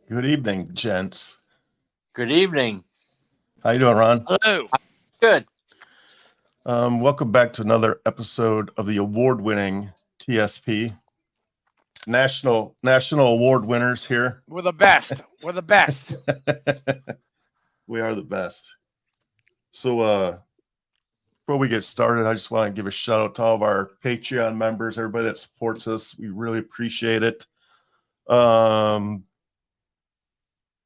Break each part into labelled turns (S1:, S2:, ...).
S1: Good evening, gents.
S2: Good evening.
S1: How you doing, Ron?
S2: Hello. Good.
S1: Welcome back to another episode of the award-winning TSP. National award winners here.
S3: We're the best. We're the best.
S1: We are the best. So before we get started, I just want to give a shout out to all of our Patreon members, everybody that supports us. We really appreciate it.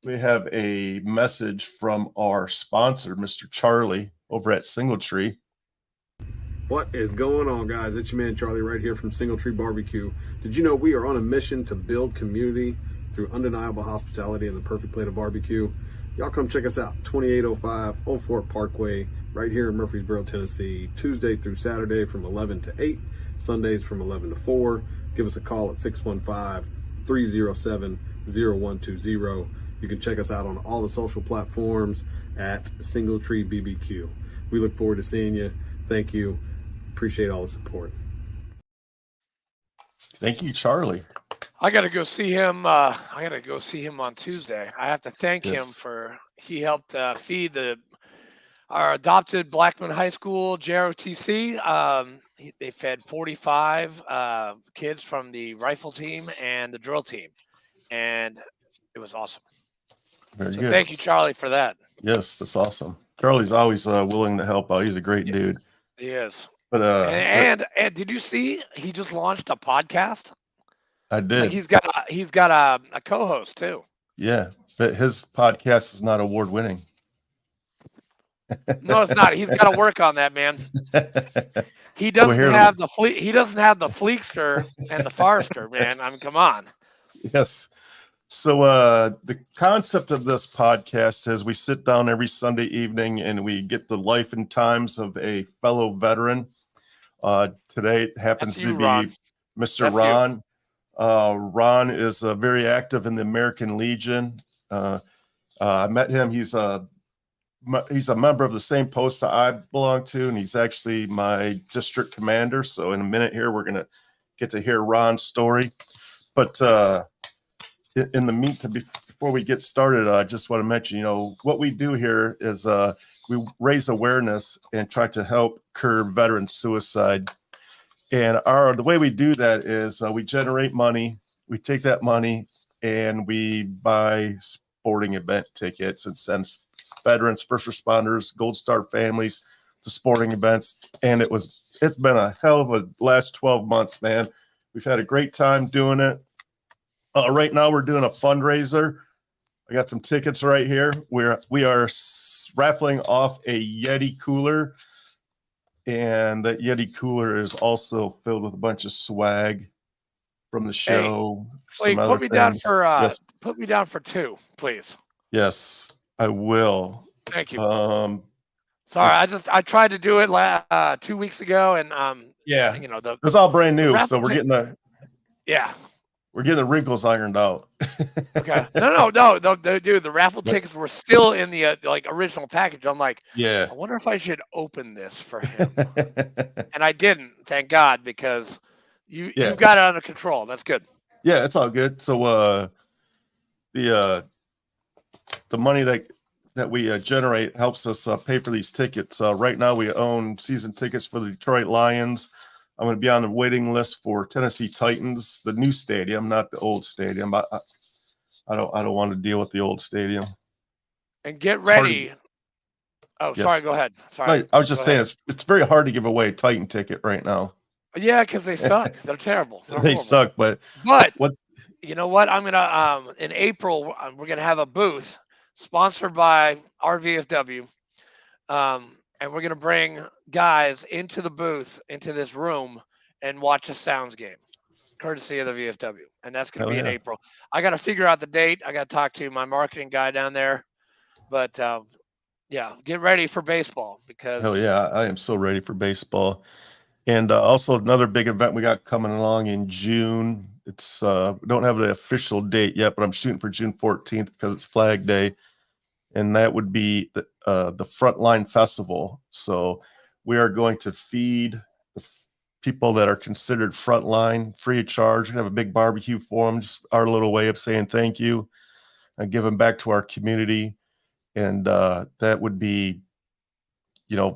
S1: We have a message from our sponsor, Mr. Charlie, over at Singletree.
S4: What is going on, guys? It's your man Charlie right here from Singletree Barbecue. Did you know we are on a mission to build community through undeniable hospitality and the perfect plate of barbecue? Y'all come check us out, 2805 Old Fort Parkway, right here in Murfreesboro, Tennessee, Tuesday through Saturday from 11 to 8, Sundays from 11 to 4. Give us a call at 615-307-0120. You can check us out on all the social platforms at Singletree BBQ. We look forward to seeing you. Thank you. Appreciate all the support.
S1: Thank you, Charlie.
S3: I got to go see him. I got to go see him on Tuesday. I have to thank him for he helped feed our adopted Blackman High School JROTC. They fed 45 kids from the rifle team and the drill team, and it was awesome.
S1: Very good.
S3: Thank you, Charlie, for that.
S1: Yes, that's awesome. Charlie's always willing to help out. He's a great dude.
S3: He is.
S1: But
S3: and did you see he just launched a podcast?
S1: I did.
S3: Like he's got a co-host too.
S1: Yeah, but his podcast is not award winning.
S3: No, it's not. He's got to work on that, man. He doesn't have the Fleekster and the Forester, man. I mean, come on.
S1: Yes. So the concept of this podcast is we sit down every Sunday evening and we get the life and times of a fellow veteran. Today it happens to be
S3: Ron.
S1: Mr. Ron. Ron is very active in the American Legion. I met him. He's a member of the same post that I belong to, and he's actually my district commander. So in a minute here, we're going to get to hear Ron's story. But in the before we get started, I just want to mention, what we do here is we raise awareness and try to help curb veteran suicide. And the way we do that is we generate money. We take that money and we buy sporting event tickets and send veterans, first responders, Gold Star families to sporting events. And it's been a hell of a last 12 months, man. We've had a great time doing it. Right now we're doing a fundraiser. I got some tickets right here. We are raffling off a Yeti cooler, and that Yeti cooler is also filled with a bunch of swag from the show.
S3: Hey, put me down for 2, please.
S1: Yes, I will.
S3: Thank you.
S1: Sorry,
S3: I tried to do it 2 weeks ago, and
S1: it's all brand new, so we're getting We're getting the wrinkles ironed out.
S3: Okay. No, dude. The raffle tickets were still in the original package. I'm like, I wonder if I should open this for him. And I didn't, thank God, because you've got it under control. That's good.
S1: Yeah, it's all good. So the money that we generate helps us pay for these tickets. Right now, we own season tickets for the Detroit Lions. I'm going to be on the waiting list for Tennessee Titans, the new stadium, not the old stadium. I don't want to deal with the old stadium.
S3: And get ready. Sorry, go ahead. Sorry.
S1: No, I was just saying it's very hard to give away a Titan ticket right now.
S3: Yeah, because they suck. They're terrible.
S1: They suck, but
S3: you know what? I'm gonna in April we're gonna have a booth sponsored by RVFW. And we're going to bring guys into the booth, into this room, and watch a Sounds game, courtesy of the VFW. And that's going to be in April. I got to figure out the date. I got to talk to my marketing guy down there. But, get ready for baseball because.
S1: Hell yeah, I am so ready for baseball. And also another big event we got coming along in June. It's we don't have the official date yet, but I'm shooting for June 14th because it's Flag Day. And that would be the Frontline Festival. So we are going to feed the people that are considered frontline free of charge. We have a big barbecue for them, just our little way of saying thank you. giving back to our community. And that would be,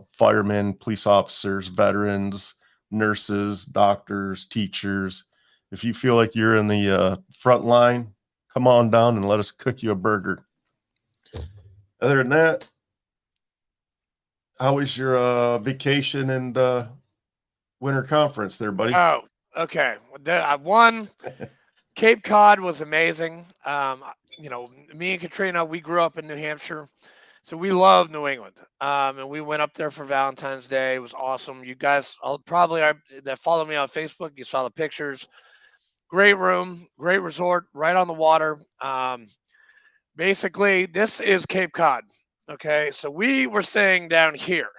S1: firemen, police officers, veterans, nurses, doctors, teachers. If you feel like you're in the front line, come on down and let us cook you a burger. Other than that, how was your vacation and winter conference there, buddy?
S3: Oh, okay. I won. Cape Cod was amazing. Me and Katrina, we grew up in New Hampshire, so we love New England. And we went up there for Valentine's Day. It was awesome. You guys probably are that follow me on Facebook. You saw the pictures. Great room, great resort, right on the water. Basically, this is Cape Cod. Okay, so we were staying down here.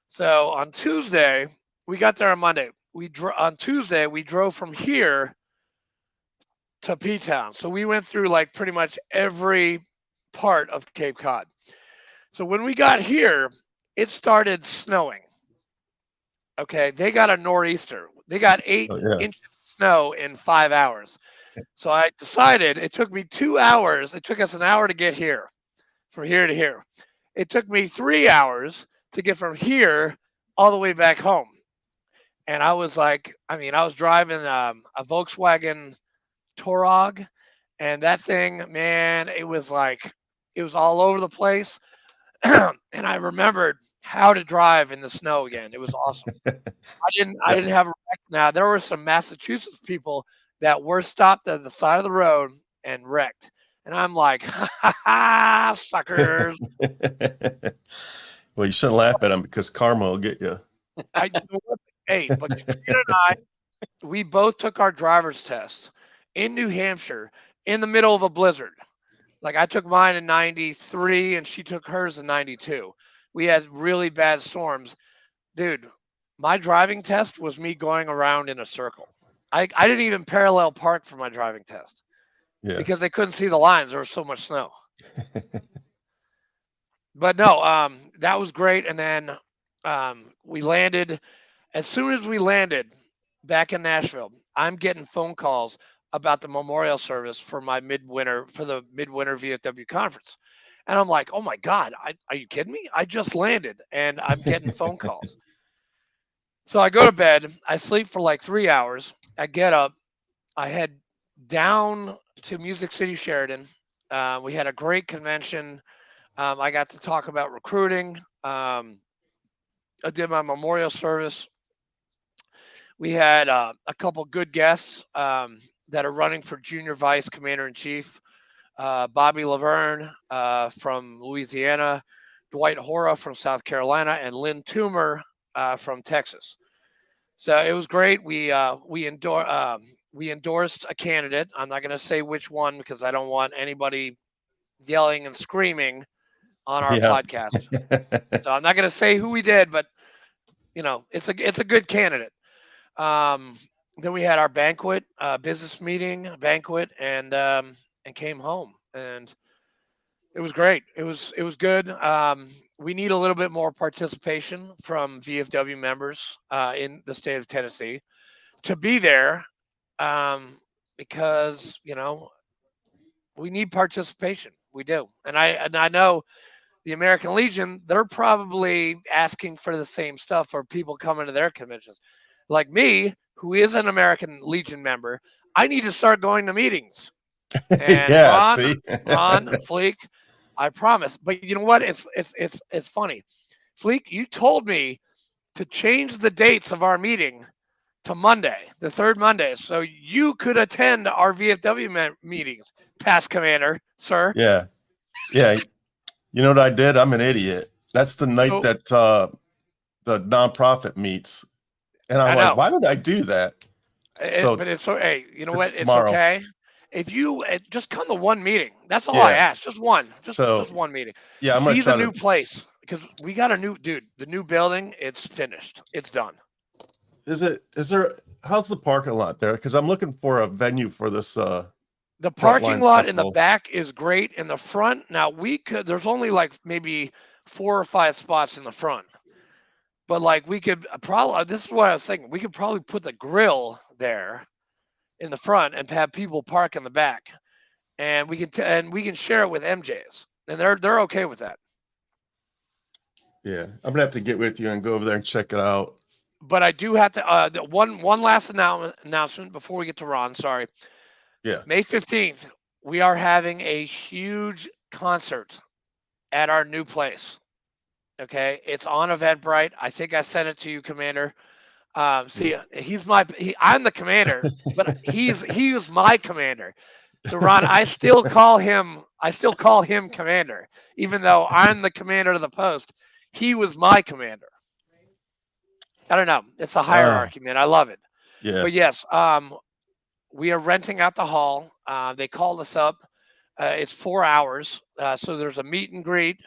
S3: So on Tuesday, we got there on Monday. On Tuesday we drove from here to P-Town. So we went through like pretty much every part of Cape Cod. So when we got here, it started snowing. Okay, they got a nor'easter. They got 8 inches of snow in 5 hours. So I decided it took me 2 hours. It took us an hour to get here, from here to here. It took me 3 hours to get from here all the way back home. And I was like, I was driving a Volkswagen Touareg, and that thing, man, it was all over the place. And I remembered how to drive in the snow again. It was awesome. I didn't have a wreck. Now there were some Massachusetts people that were stopped at the side of the road and wrecked. And I'm like, ha ha, suckers.
S1: Well, you shouldn't laugh at them because karma will get you.
S3: Hey, but Katrina and I, we both took our driver's tests in New Hampshire in the middle of a blizzard. Like I took mine in 93 and she took hers in 92. We had really bad storms. Dude, my driving test was me going around in a circle. I didn't even parallel park for my driving test because they couldn't see the lines. There was so much snow. But no, that was great. And then we landed. As soon as we landed back in Nashville, I'm getting phone calls about the memorial service for the midwinter VFW conference. And I'm like, oh my God, are you kidding me? I just landed and I'm getting phone calls. So I go to bed. I sleep for like 3 hours. I get up. I head down to Music City, Sheridan. We had a great convention. I got to talk about recruiting. I did my memorial service. We had a couple good guests that are running for junior vice commander in chief. Bobby Laverne from Louisiana, Dwight Hora from South Carolina, and Lynn Toomer from Texas. So it was great. We endorsed a candidate. I'm not going to say which one because I don't want anybody yelling and screaming on our podcast. So I'm not going to say who we did, but it's a good candidate. Then we had our banquet, business meeting, banquet, and came home, and it was great. It was good. We need a little bit more participation from VFW members in the state of Tennessee to be there, because we need participation. We do, and I know the American Legion, they're probably asking for the same stuff for people coming to their conventions. Like me, who is an American Legion member, I need to start going to meetings. And Ron, Fleek, I promise. But you know what? It's funny. Fleek, you told me to change the dates of our meeting to Monday, the third Monday, so you could attend our VFW meetings, past commander, sir.
S1: Yeah. You know what I did? I'm an idiot. That's the night that the nonprofit meets. And I'm like, why did I do that?
S3: But it's okay. You know what? It's okay. If you just come to one meeting, that's all I ask. Just one. Just one meeting.
S1: Yeah, I'm
S3: see the new place, because we got a new the new building. It's finished. It's done.
S1: How's the parking lot there? Because I'm looking for a venue for this.
S3: The parking lot in the back is great. In the front, now there's only like maybe 4 or 5 spots in the front. But like we could probably, this is what I was thinking. We could probably put the grill there in the front and have people park in the back. and we can share it with MJs, and they're okay with that.
S1: Yeah, I'm gonna have to get with you and go over there and check it out.
S3: But I do have to one last announcement before we get to Ron. Sorry.
S1: Yeah.
S3: May 15th, we are having a huge concert at our new place. Okay, it's on Eventbrite. I think I sent it to you, Commander. See, I'm the commander, but he was my commander. So Ron, I still call him commander, even though I'm the commander of the post. He was my commander. I don't know. It's a hierarchy, man. I love it.
S1: Yeah.
S3: But yes, we are renting out the hall. They called us up. It's 4 hours. So there's a meet and greet.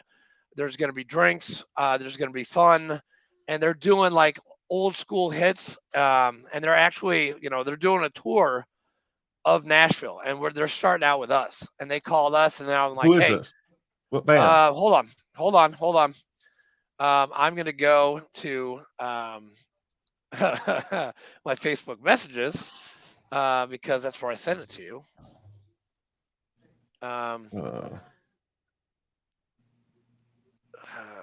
S3: There's going to be drinks. There's going to be fun. And they're doing like old school hits. And they're actually, they're doing a tour of Nashville. And they're starting out with us. And they called us. And then I'm like,
S1: who is
S3: hey,
S1: this? What band?
S3: hold on. I'm going to go to my Facebook messages because that's where I sent it to you.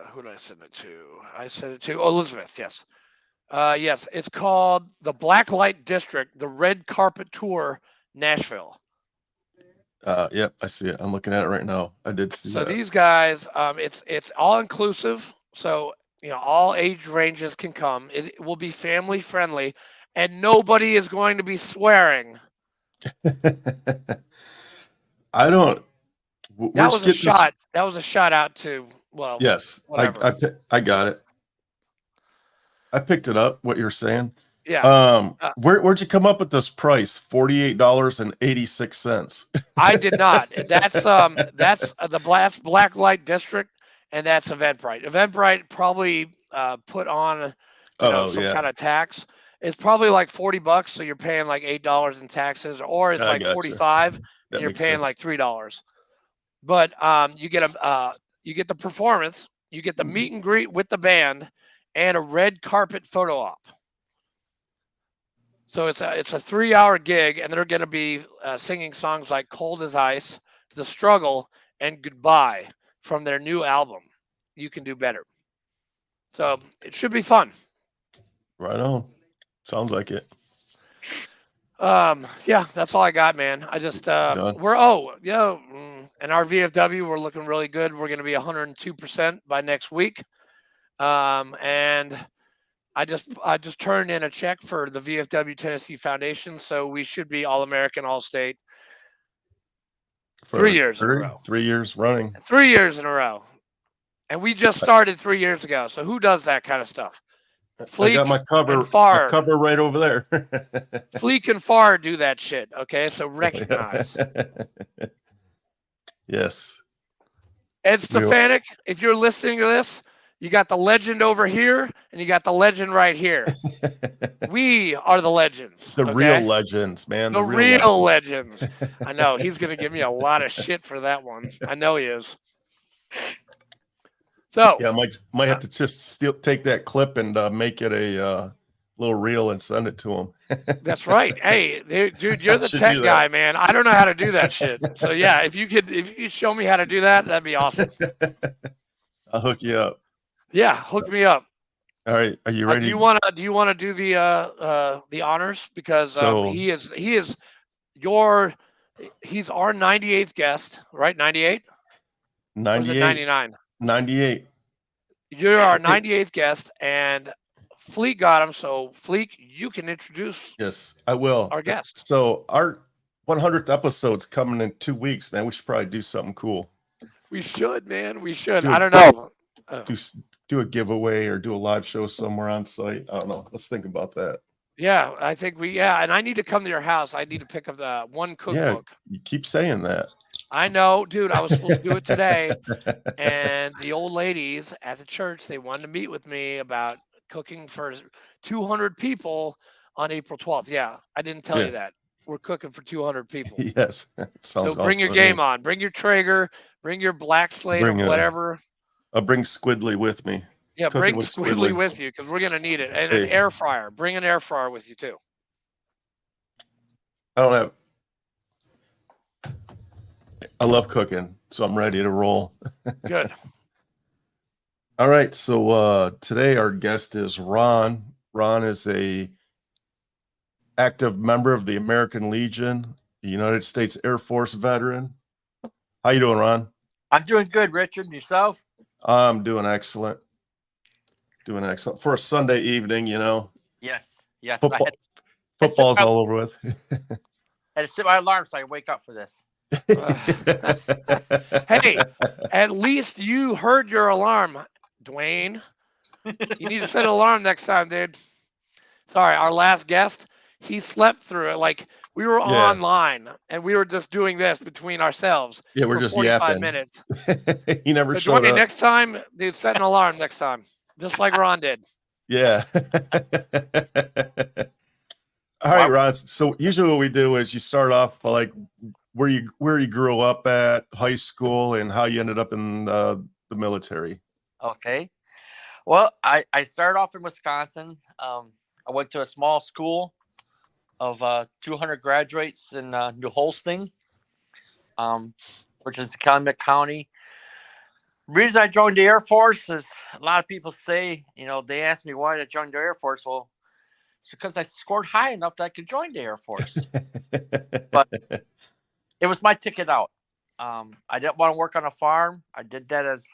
S3: Who did I send it to? I sent it to Elizabeth. Yes. Yes. It's called the Blacklight District, the Red Carpet Tour, Nashville.
S1: Yep, I see it. I'm looking at it right now. I did see
S3: So
S1: that.
S3: these guys, it's all inclusive. So, all age ranges can come. It will be family friendly, and nobody is going to be swearing.
S1: I don't.
S3: That was a shot. That was a shout out to, well,
S1: yes,
S3: whatever.
S1: I got it. I picked it up. What you're saying?
S3: Yeah.
S1: Where'd you come up with this price? $48.86.
S3: I did not. That's the Blacklight District, and that's Eventbrite. Eventbrite probably put on some kind of tax. It's probably like $40, so you're paying like $8 in taxes, or it's like $45, and you're paying like $3. But you get the performance, you get the meet and greet with the band, and a red carpet photo op. So it's a 3-hour gig, and they're going to be singing songs like "Cold as Ice," "The Struggle," and "Goodbye" from their new album. You Can Do Better. So it should be fun.
S1: Right on. Sounds like it.
S3: Yeah, that's all I got, man. I just and our VFW, we're looking really good. We're going to be 102% by next week. And I just turned in a check for the VFW Tennessee Foundation, so we should be All-American, All-State 3 years in a row.
S1: 3 years running.
S3: 3 years in a row. And we just started 3 years ago. So who does that kind of stuff?
S1: I got my cover right over there.
S3: Fleek and Farr do that shit. Okay, so recognize.
S1: Yes.
S3: Ed Stefanik, if you're listening to this, you got the legend over here, and you got the legend right here. We are the legends.
S1: The real legends, man.
S3: The real legends. I know. He's going to give me a lot of shit for that one. I know he is. So
S1: yeah, might have to just take that clip and make it a little reel and send it to him.
S3: That's right. Hey, dude, you're the tech guy, man. I don't know how to do that shit. So yeah, if you could show me how to do that, that'd be awesome.
S1: I'll hook you up.
S3: Yeah, hook me up.
S1: All right, are you ready?
S3: Do you want to do the honors, because he's our 98th guest, right? 98.
S1: 98.
S3: 99.
S1: 98.
S3: You're our 98th guest, and Fleek got him. So Fleek, you can introduce.
S1: Yes, I will.
S3: Our guest.
S1: So our 100th episode's coming in 2 weeks, man. We should probably do something cool.
S3: We should, man. We should. I don't know.
S1: Do a giveaway or do a live show somewhere on site. I don't know. Let's think about that.
S3: Yeah, I think and I need to come to your house. I need to pick up the one cookbook.
S1: Yeah, you keep saying that.
S3: I know, dude. I was supposed to do it today, and the old ladies at the church, they wanted to meet with me about cooking for 200 people on April 12th. Yeah, I didn't tell you that. We're cooking for 200 people.
S1: Yes.
S3: So bring your game on. Bring your Traeger. Bring your Black Slate or whatever.
S1: I'll bring Squidly with me.
S3: Yeah, bring Squidly with you, because we're going to need it. And an air fryer. Bring an air fryer with you, too.
S1: I don't have... I love cooking, so I'm ready to roll.
S3: Good.
S1: All right, so today our guest is Ron. Ron is a active member of the American Legion, a United States Air Force veteran. How you doing, Ron?
S2: I'm doing good, Richard. Yourself?
S1: I'm doing excellent. Doing excellent for a Sunday evening.
S2: Yes. Yes.
S1: Football,
S2: I
S1: football's all over with.
S2: had to set my alarm so I could wake up for this.
S3: Hey, at least you heard your alarm, Dwayne. You need to set an alarm next time, dude. Sorry, our last guest, he slept through it. Like we were online and we were just doing this between ourselves.
S1: Yeah, we're
S3: for
S1: just
S3: 45
S1: yapping.
S3: minutes.
S1: He never
S3: So
S1: showed
S3: Dwayne,
S1: up.
S3: next time, dude, set an alarm next time, just like Ron did.
S1: Yeah. All right, Ron. So usually what we do is you start off like where you grew up at, high school, and how you ended up in the military.
S2: Okay. Well, I started off in Wisconsin. I went to a small school of 200 graduates in New Holsting, which is Calumet County. Reason I joined the Air Force is a lot of people say, they ask me why I joined the Air Force. Well, it's because I scored high enough that I could join the Air Force. But it was my ticket out. I didn't want to work on a farm. I did that as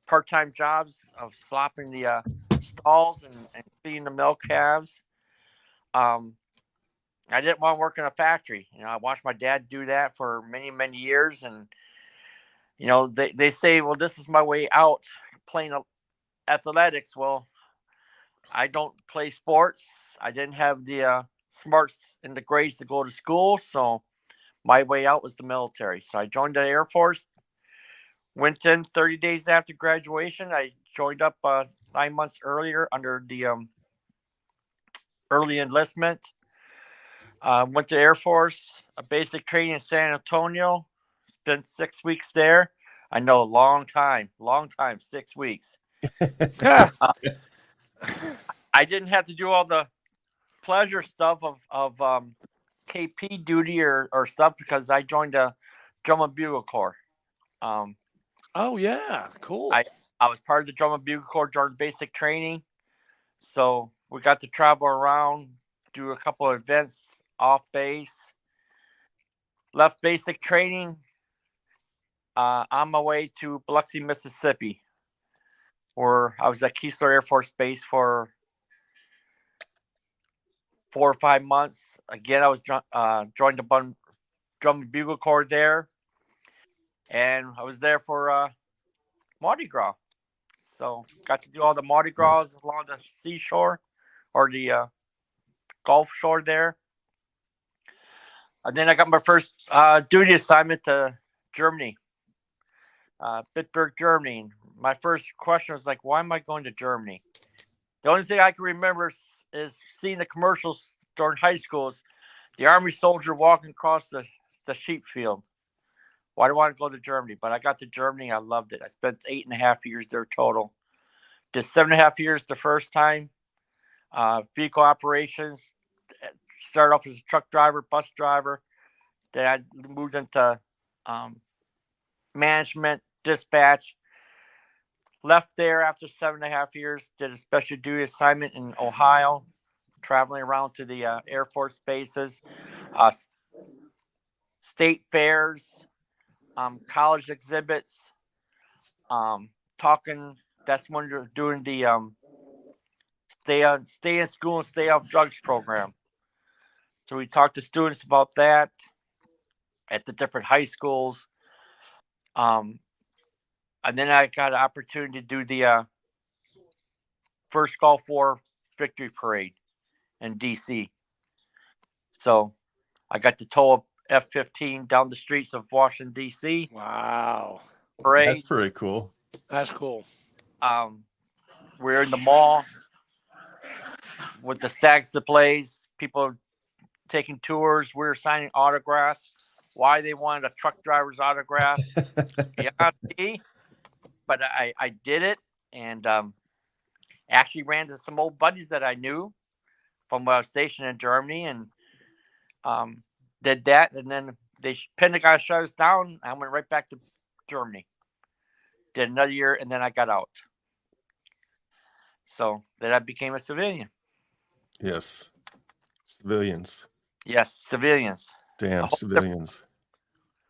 S2: part-time jobs of slopping the stalls and feeding the milk calves. I didn't want to work in a factory. I watched my dad do that for many, many years. And, they say, well, this is my way out playing athletics. Well, I don't play sports. I didn't have the smarts and the grades to go to school. So my way out was the military. So I joined the Air Force. Went in 30 days after graduation. I joined up 9 months earlier under the early enlistment. Went to Air Force, a basic training in San Antonio. Spent 6 weeks there. I know, long time, 6 weeks. I didn't have to do all the pleasure stuff of KP duty or stuff because I joined a Drum and Bugle Corps.
S3: Oh yeah, cool.
S2: I was part of the Drum and Bugle Corps during basic training, so we got to travel around, do a couple of events off base. Left basic training on my way to Biloxi, Mississippi, where I was at Keesler Air Force Base for 4 or 5 months. Again, I was joined the Drum and Bugle Corps there, and I was there for Mardi Gras. So got to do all the Mardi Gras along the seashore or the Gulf shore there. And then I got my first duty assignment to Germany, Bitburg, Germany. And my first question was like, why am I going to Germany? The only thing I can remember is seeing the commercials during high school is the Army soldier walking across the sheep field. Why do I want to go to Germany? But I got to Germany. I loved it. I spent 8.5 years there total. Did 7.5 years the first time. Vehicle operations. Started off as a truck driver, bus driver. Then I moved into management, dispatch. Left there after 7.5 years. Did a special duty assignment in Ohio, traveling around to the Air Force bases, state fairs, college exhibits, talking. That's when you're doing the stay in school and stay off drugs program. So we talked to students about that at the different high schools. And then I got an opportunity to do the first Gulf War victory parade in DC. So I got to tow a F-15 down the streets of Washington, D.C.
S3: Wow.
S2: Parade.
S1: That's pretty cool.
S3: That's cool.
S2: We're in the mall with the stag displays, people taking tours. We were signing autographs. Why they wanted a truck driver's autograph, beyond me. But I did it, and actually ran into some old buddies that I knew from when I was stationed in Germany, and did that. And then Pentagon shut us down. I went right back to Germany. Did another year, and then I got out. So then I became a civilian.
S1: Yes. Civilians.
S2: Yes, civilians.
S1: Damn, civilians.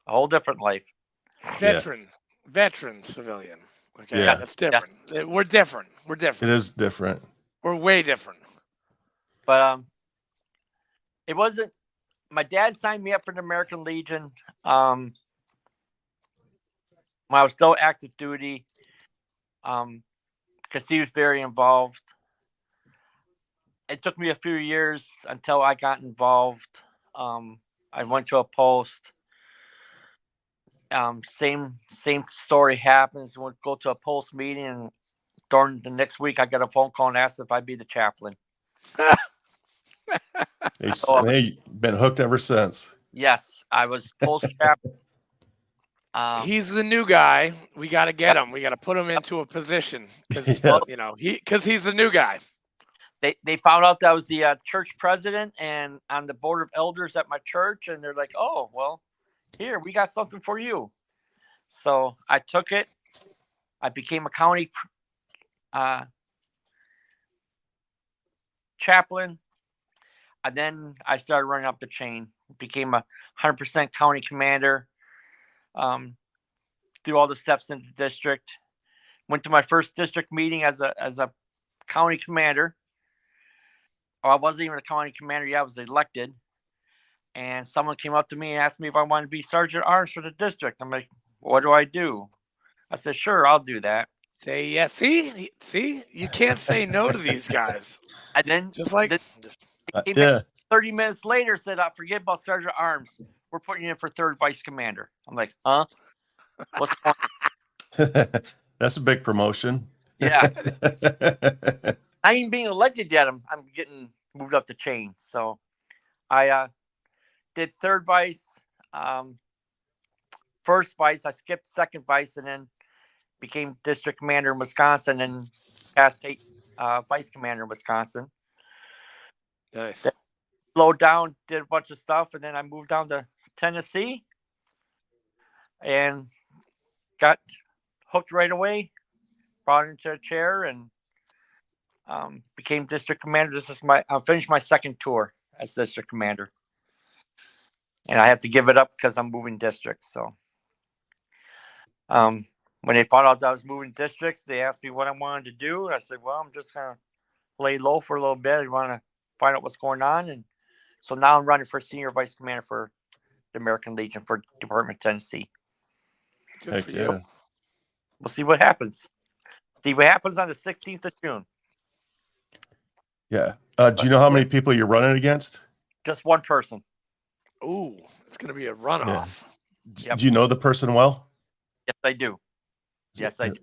S2: A whole different life.
S3: Veteran civilian. Okay,
S1: Yeah.
S3: that's different. We're different. We're different.
S1: It is different.
S3: We're way different.
S2: But it wasn't. My dad signed me up for the American Legion when I was still active duty, because he was very involved. It took me a few years until I got involved. I went to a post. Same story happens. We'll go to a post meeting, and during the next week, I got a phone call and asked if I'd be the chaplain.
S1: They've been hooked ever since.
S2: Yes, I was post chaplain.
S3: He's the new guy. We got to get him. We got to put him into a position because he's the new guy.
S2: They found out that I was the church president and on the board of elders at my church, and they're like, "Oh, well, here we got something for you." So I took it. I became a county chaplain, and then I started running up the chain. Became a 100% county commander. Through all the steps in the district. Went to my first district meeting as a county commander. I wasn't even a county commander yet. I was elected. And someone came up to me and asked me if I wanted to be sergeant at arms for the district. I'm like, what do I do? I said, sure, I'll do that.
S3: Say yes. See, you can't say no to these guys.
S2: And then
S3: just like
S2: 30 minutes later, said, forget about sergeant at arms. We're putting you in for third vice commander. I'm like, huh? What's going on?
S1: That's a big promotion.
S2: Yeah. I ain't being elected yet. I'm getting moved up the chain. So I did third vice, first vice. I skipped second vice and then became district commander in Wisconsin and past state vice commander in Wisconsin.
S3: Nice.
S2: Then slowed down, did a bunch of stuff, and then I moved down to Tennessee and got hooked right away, brought into a chair, and became district commander. I finished my second tour as district commander, and I have to give it up because I'm moving districts. So, when they found out that I was moving districts, they asked me what I wanted to do. And I said, well, I'm just gonna lay low for a little bit. I want to find out what's going on, and so now I'm running for senior vice commander for the American Legion for Department of Tennessee.
S3: Good for you.
S2: We'll see what happens. See what happens on the 16th of June.
S1: Yeah. Do you know how many people you're running against?
S2: Just one person.
S3: Ooh, it's going to be a runoff.
S1: Yeah.
S2: Yep.
S1: Do you know the person well?
S2: Yes, I do. Yes, I do.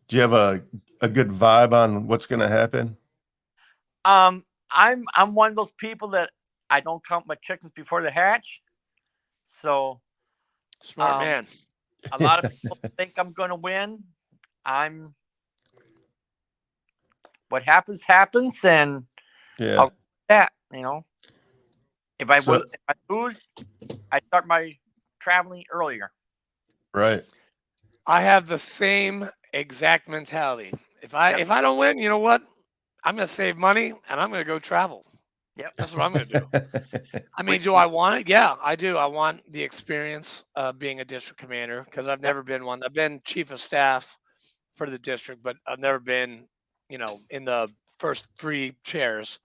S1: Do you have a good vibe on what's going to happen?
S2: I'm one of those people that I don't count my chickens before they hatch. So
S3: smart man.
S2: A lot of people think I'm going to win. What happens, and
S1: yeah,
S2: I'll do that, If I lose, I start my traveling earlier.
S1: Right.
S3: I have the same exact mentality. If I don't win, you know what? I'm going to save money and I'm going to go travel.
S2: Yep.
S3: That's what I'm going to do. I mean, do I want it? Yeah, I do. I want the experience of being a district commander because I've never been one. I've been chief of staff for the district, but I've never been, in the first 3 chairs.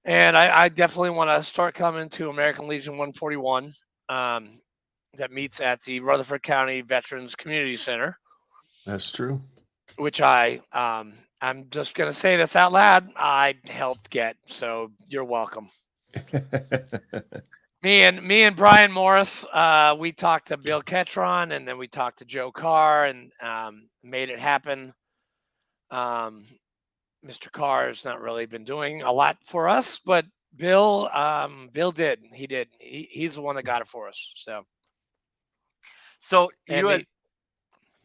S3: And I definitely want to start coming to American Legion 141 that meets at the Rutherford County Veterans Community Center. That's true. Which I'm just going to say this out loud. I helped get, so you're welcome. Me and Brian Morris, we talked to Bill Ketron and then we talked to Joe Carr and made it happen. Mr. Carr has not really been doing a lot for us, but Bill did. He did. He's the one that got it for us. So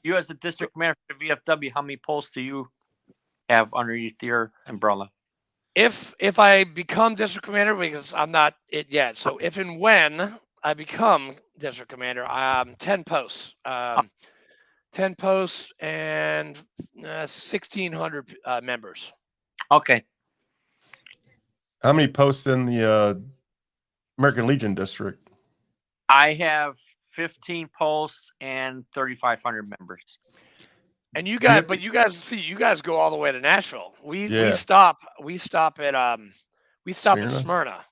S3: you as a district commander for the VFW, how many posts do you have underneath your umbrella? If I become district commander, because I'm not it yet. So if and when I become district commander, 10 posts. 10 posts and 1,600 members.
S2: Okay.
S1: How many posts in the American Legion district?
S2: I have 15 posts and 3,500 members.
S3: And you guys, but you guys go all the way to Nashville. We stop in Smyrna.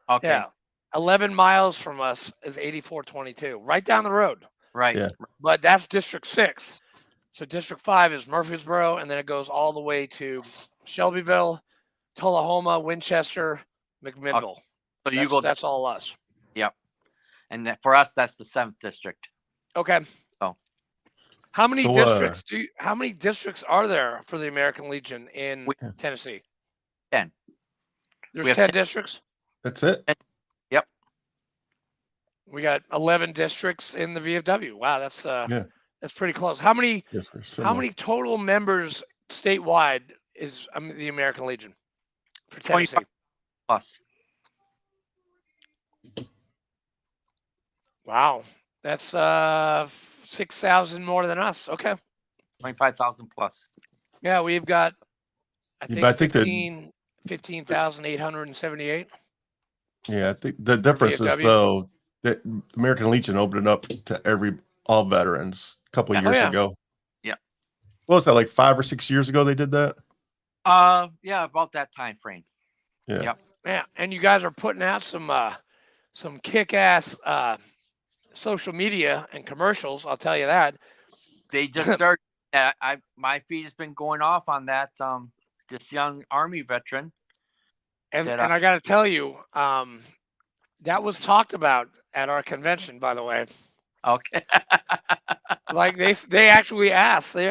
S2: Okay.
S3: Yeah. 11 miles from us is 8422, right down the road.
S2: Right.
S1: Yeah.
S3: But that's District 6. So District 5 is Murfreesboro, and then it goes all the way to Shelbyville, Tullahoma, Winchester, McMinnville.
S2: So
S3: that's all us.
S2: Yep. And for us, that's the 7th district.
S3: Okay.
S2: So
S3: how many districts are there for the American Legion in Tennessee?
S2: 10.
S3: There's 10 districts?
S1: That's it?
S2: Yep.
S3: We got 11 districts in the VFW. Wow, that's pretty close. How many total members statewide is the American Legion for Tennessee?
S2: 25 plus.
S3: Wow, that's 6,000 more than us. Okay.
S2: 25,000 plus.
S3: Yeah, we've got I think 15,878.
S1: Yeah, I think the difference is though that American Legion opened it up to all veterans a couple of years ago.
S2: Yeah.
S1: What was that, like 5 or 6 years ago they did that?
S2: Yeah, about that time frame.
S1: Yeah.
S2: Yep.
S3: Yeah, and you guys are putting out some kick-ass social media and commercials. I'll tell you that.
S2: They just started. My feed has been going off on that. This young Army veteran.
S3: And I got to tell you, that was talked about at our convention, by the way.
S2: Okay.
S3: Like they actually asked. They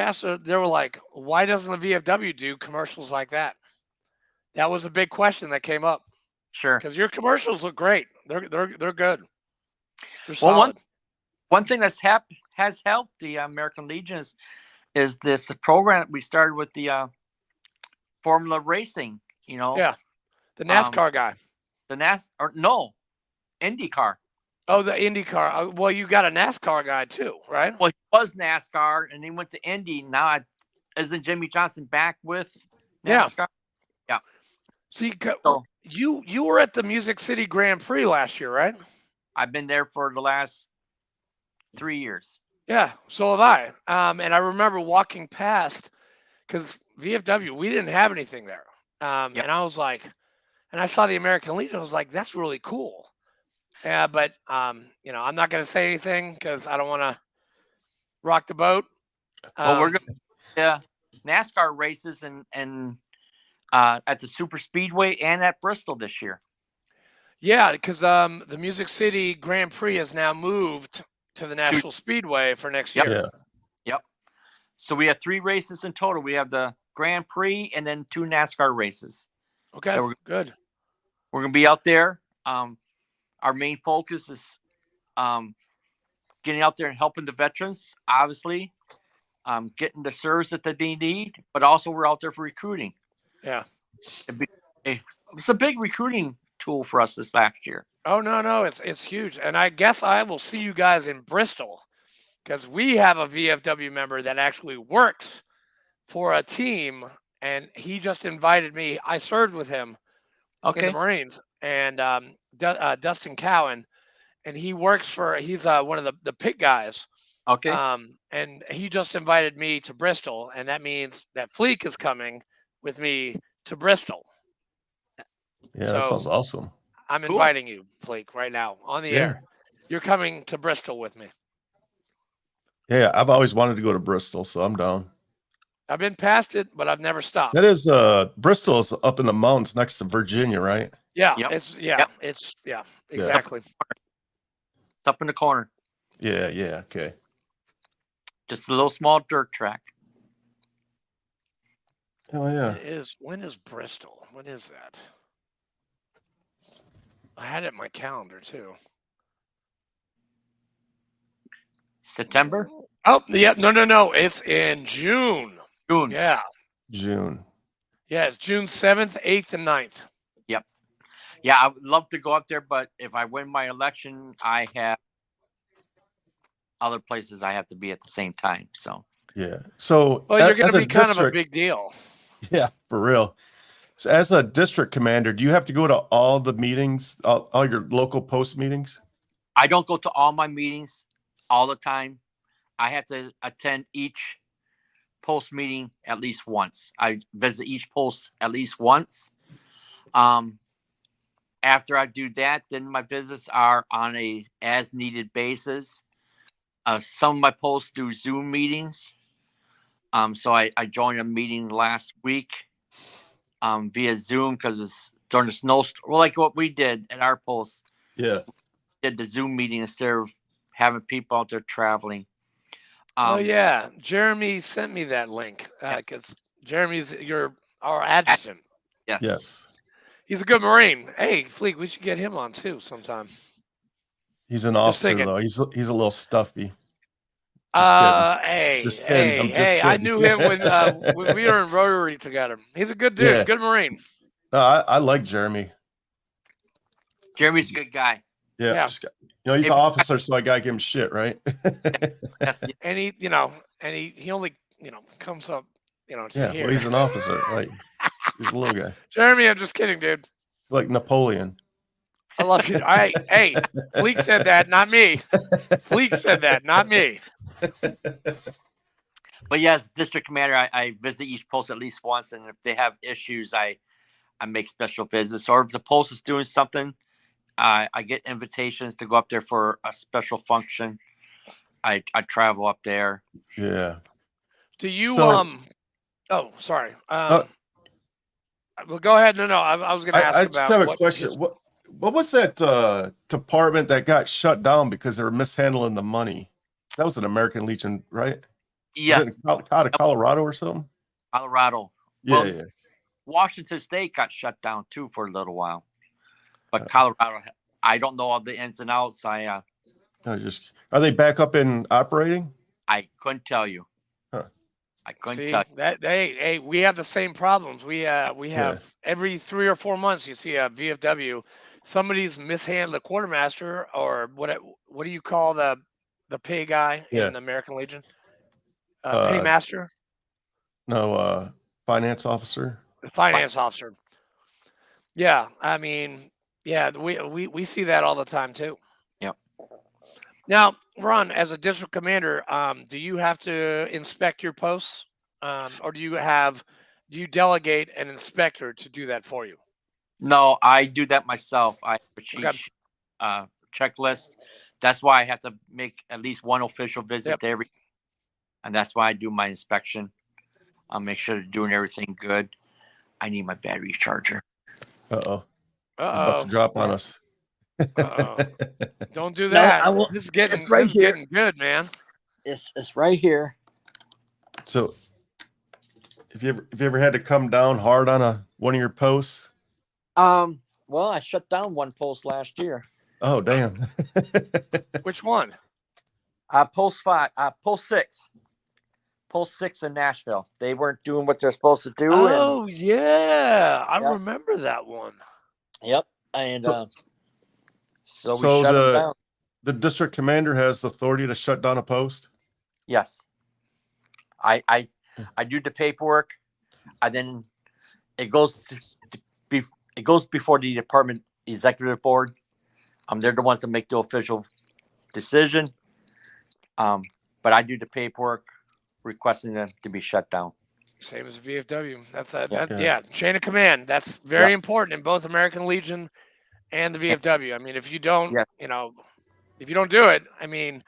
S3: were like, "Why doesn't the VFW do commercials like that?" That was a big question that came up.
S2: Sure.
S3: Because your commercials look great. They're good. They're
S2: well,
S3: solid.
S2: one thing has helped the American Legion is this program we started with the Formula Racing. You know.
S3: Yeah. The NASCAR guy.
S2: IndyCar.
S3: Oh, the IndyCar. Well, you got a NASCAR guy too, right?
S2: Well, he was NASCAR, and he went to Indy. Now, isn't Jimmy Johnson back with NASCAR? Yeah.
S3: See, you were at the Music City Grand Prix last year, right?
S2: I've been there for the last 3 years.
S3: Yeah, so have I. And I remember walking past because VFW, we didn't have anything there. And I was like, and I saw the American Legion. I was like, that's really cool. Yeah, but I'm not going to say anything because I don't want to rock the boat.
S2: Well, we're going to NASCAR races and at the Super Speedway and at Bristol this year.
S3: Yeah, because the Music City Grand Prix has now moved to the National Speedway for next year.
S1: Yeah.
S2: Yep. So we have 3 races in total. We have the Grand Prix and then 2 NASCAR races.
S3: Okay,
S2: so
S3: good.
S2: We're going to be out there. Our main focus is getting out there and helping the veterans, obviously, getting the service that they need, but also we're out there for recruiting.
S3: Yeah.
S2: It's a big recruiting tool for us this last year.
S3: Oh, no, it's huge. And I guess I will see you guys in Bristol because we have a VFW member that actually works for a team, and he just invited me. I served with him in the Marines, and Dustin Cowan, and he's one of the pit guys.
S2: Okay.
S3: And he just invited me to Bristol, and that means that Fleek is coming with me to Bristol.
S1: Yeah, that sounds awesome.
S3: I'm inviting you, Fleek, right now on the air. You're coming to Bristol with me.
S1: Yeah, I've always wanted to go to Bristol, so I'm down.
S3: I've been past it, but I've never stopped.
S1: That is Bristol is up in the mountains next to Virginia, right?
S3: Yeah,
S2: Yep.
S3: It's exactly.
S2: It's up in the corner.
S1: Yeah, okay.
S2: Just a little small dirt track.
S1: Oh yeah.
S3: When is Bristol? When is that? I had it in my calendar too.
S2: September?
S3: Oh, yeah. No. It's in June.
S2: June.
S3: Yeah.
S1: June.
S3: Yeah, it's June 7th, 8th, and 9th.
S2: Yep. Yeah, I would love to go up there, but if I win my election, I have other places I have to be at the same time. So
S1: Yeah. So
S3: Well, you're going
S1: as
S3: to
S1: a
S3: be kind of a
S1: district,
S3: big deal.
S1: yeah, for real. So as a district commander, do you have to go to all the meetings, all your local post meetings?
S2: I don't go to all my meetings all the time. I have to attend each post meeting at least once. I visit each post at least once. After I do that, then my visits are on a as needed basis. Some of my posts do Zoom meetings. So I joined a meeting last week via Zoom because it's during the snowstorm. Well, like what we did at our post,
S1: Yeah.
S2: did the Zoom meeting instead of having people out there traveling.
S3: Oh yeah, Jeremy sent me that link because Jeremy's our adjutant.
S2: Yes.
S1: Yes.
S3: He's a good Marine. Hey, Fleek, we should get him on too sometime.
S1: He's an
S3: Just
S1: officer
S3: thinking.
S1: though. He's a little stuffy. Just kidding.
S3: Hey,
S1: Just kidding. I'm just
S3: I
S1: kidding.
S3: knew him when we were in Rotary together. He's a good dude,
S1: Yeah.
S3: good Marine.
S1: No, I like Jeremy.
S2: Jeremy's a good guy.
S1: Yeah.
S3: Yeah.
S1: Just, he's an officer, so I gotta give him shit, right?
S2: Yes.
S3: And he only comes up to
S1: Yeah.
S3: here.
S1: Well, he's an officer. Like he's a little guy.
S3: Jeremy, I'm just kidding, dude.
S1: He's like Napoleon.
S3: I love you. Hey, Fleek said that, not me. Fleek said that, not me.
S2: But yes, district commander, I visit each post at least once, and if they have issues, I make special visits. Or if the post is doing something, I get invitations to go up there for a special function. I travel up there.
S1: Yeah.
S3: Do you
S1: So-
S3: Oh, sorry. Well, go ahead. No. I was going to ask
S1: I
S3: about.
S1: just have a
S3: what
S1: question.
S3: his-
S1: What was that department that got shut down because they were mishandling the money? That was an American Legion, right?
S2: Yes,
S1: Was it out of Colorado or something?
S2: Colorado.
S1: Yeah,
S2: Well,
S1: yeah.
S2: Washington State got shut down too for a little while, but Colorado, I don't know all the ins and outs.
S1: Are they back up in operating?
S2: I couldn't tell you.
S1: Huh.
S2: I couldn't
S3: See
S2: tell you.
S3: that hey, we have the same problems. We have every 3 or 4 months you see a VFW, somebody's mishandled the quartermaster or what do you call the pay guy in the American Legion? Paymaster?
S1: No, finance officer.
S3: The finance officer. Yeah, I mean, yeah, we see that all the time too.
S2: Yep.
S3: Now, Ron, as a district commander, do you have to inspect your posts, or do you delegate an inspector to do that for you?
S2: No, I do that myself. I have a cheat
S3: Okay.
S2: checklist. That's why I have to make at least one official visit to every, and that's why I do my inspection. I'll make sure they're doing everything good. I need my battery charger.
S1: Uh-oh. He's about to drop on us.
S3: Don't do that.
S2: I won't.
S3: This is getting
S2: right
S3: this is
S2: here.
S3: getting good, man.
S2: It's right here.
S1: So if you ever had to come down hard on one of your posts?
S2: Well, I shut down one post last year.
S1: Oh, damn.
S3: Which one?
S2: Post 6. Post 6 in Nashville. They weren't doing what they're supposed to do.
S3: Oh yeah, I
S2: Yeah.
S3: remember that one.
S2: Yep. And so we
S1: So
S2: shut them down.
S1: the district commander has authority to shut down a post?
S2: Yes. I do the paperwork, and then it goes before the department executive board. They're the ones that make the official decision. But I do the paperwork requesting them to be shut down.
S3: Same as VFW. That's
S1: Yeah.
S3: chain of command. That's very important in both American Legion and the VFW. I mean, if you don't, if you don't do it, I mean,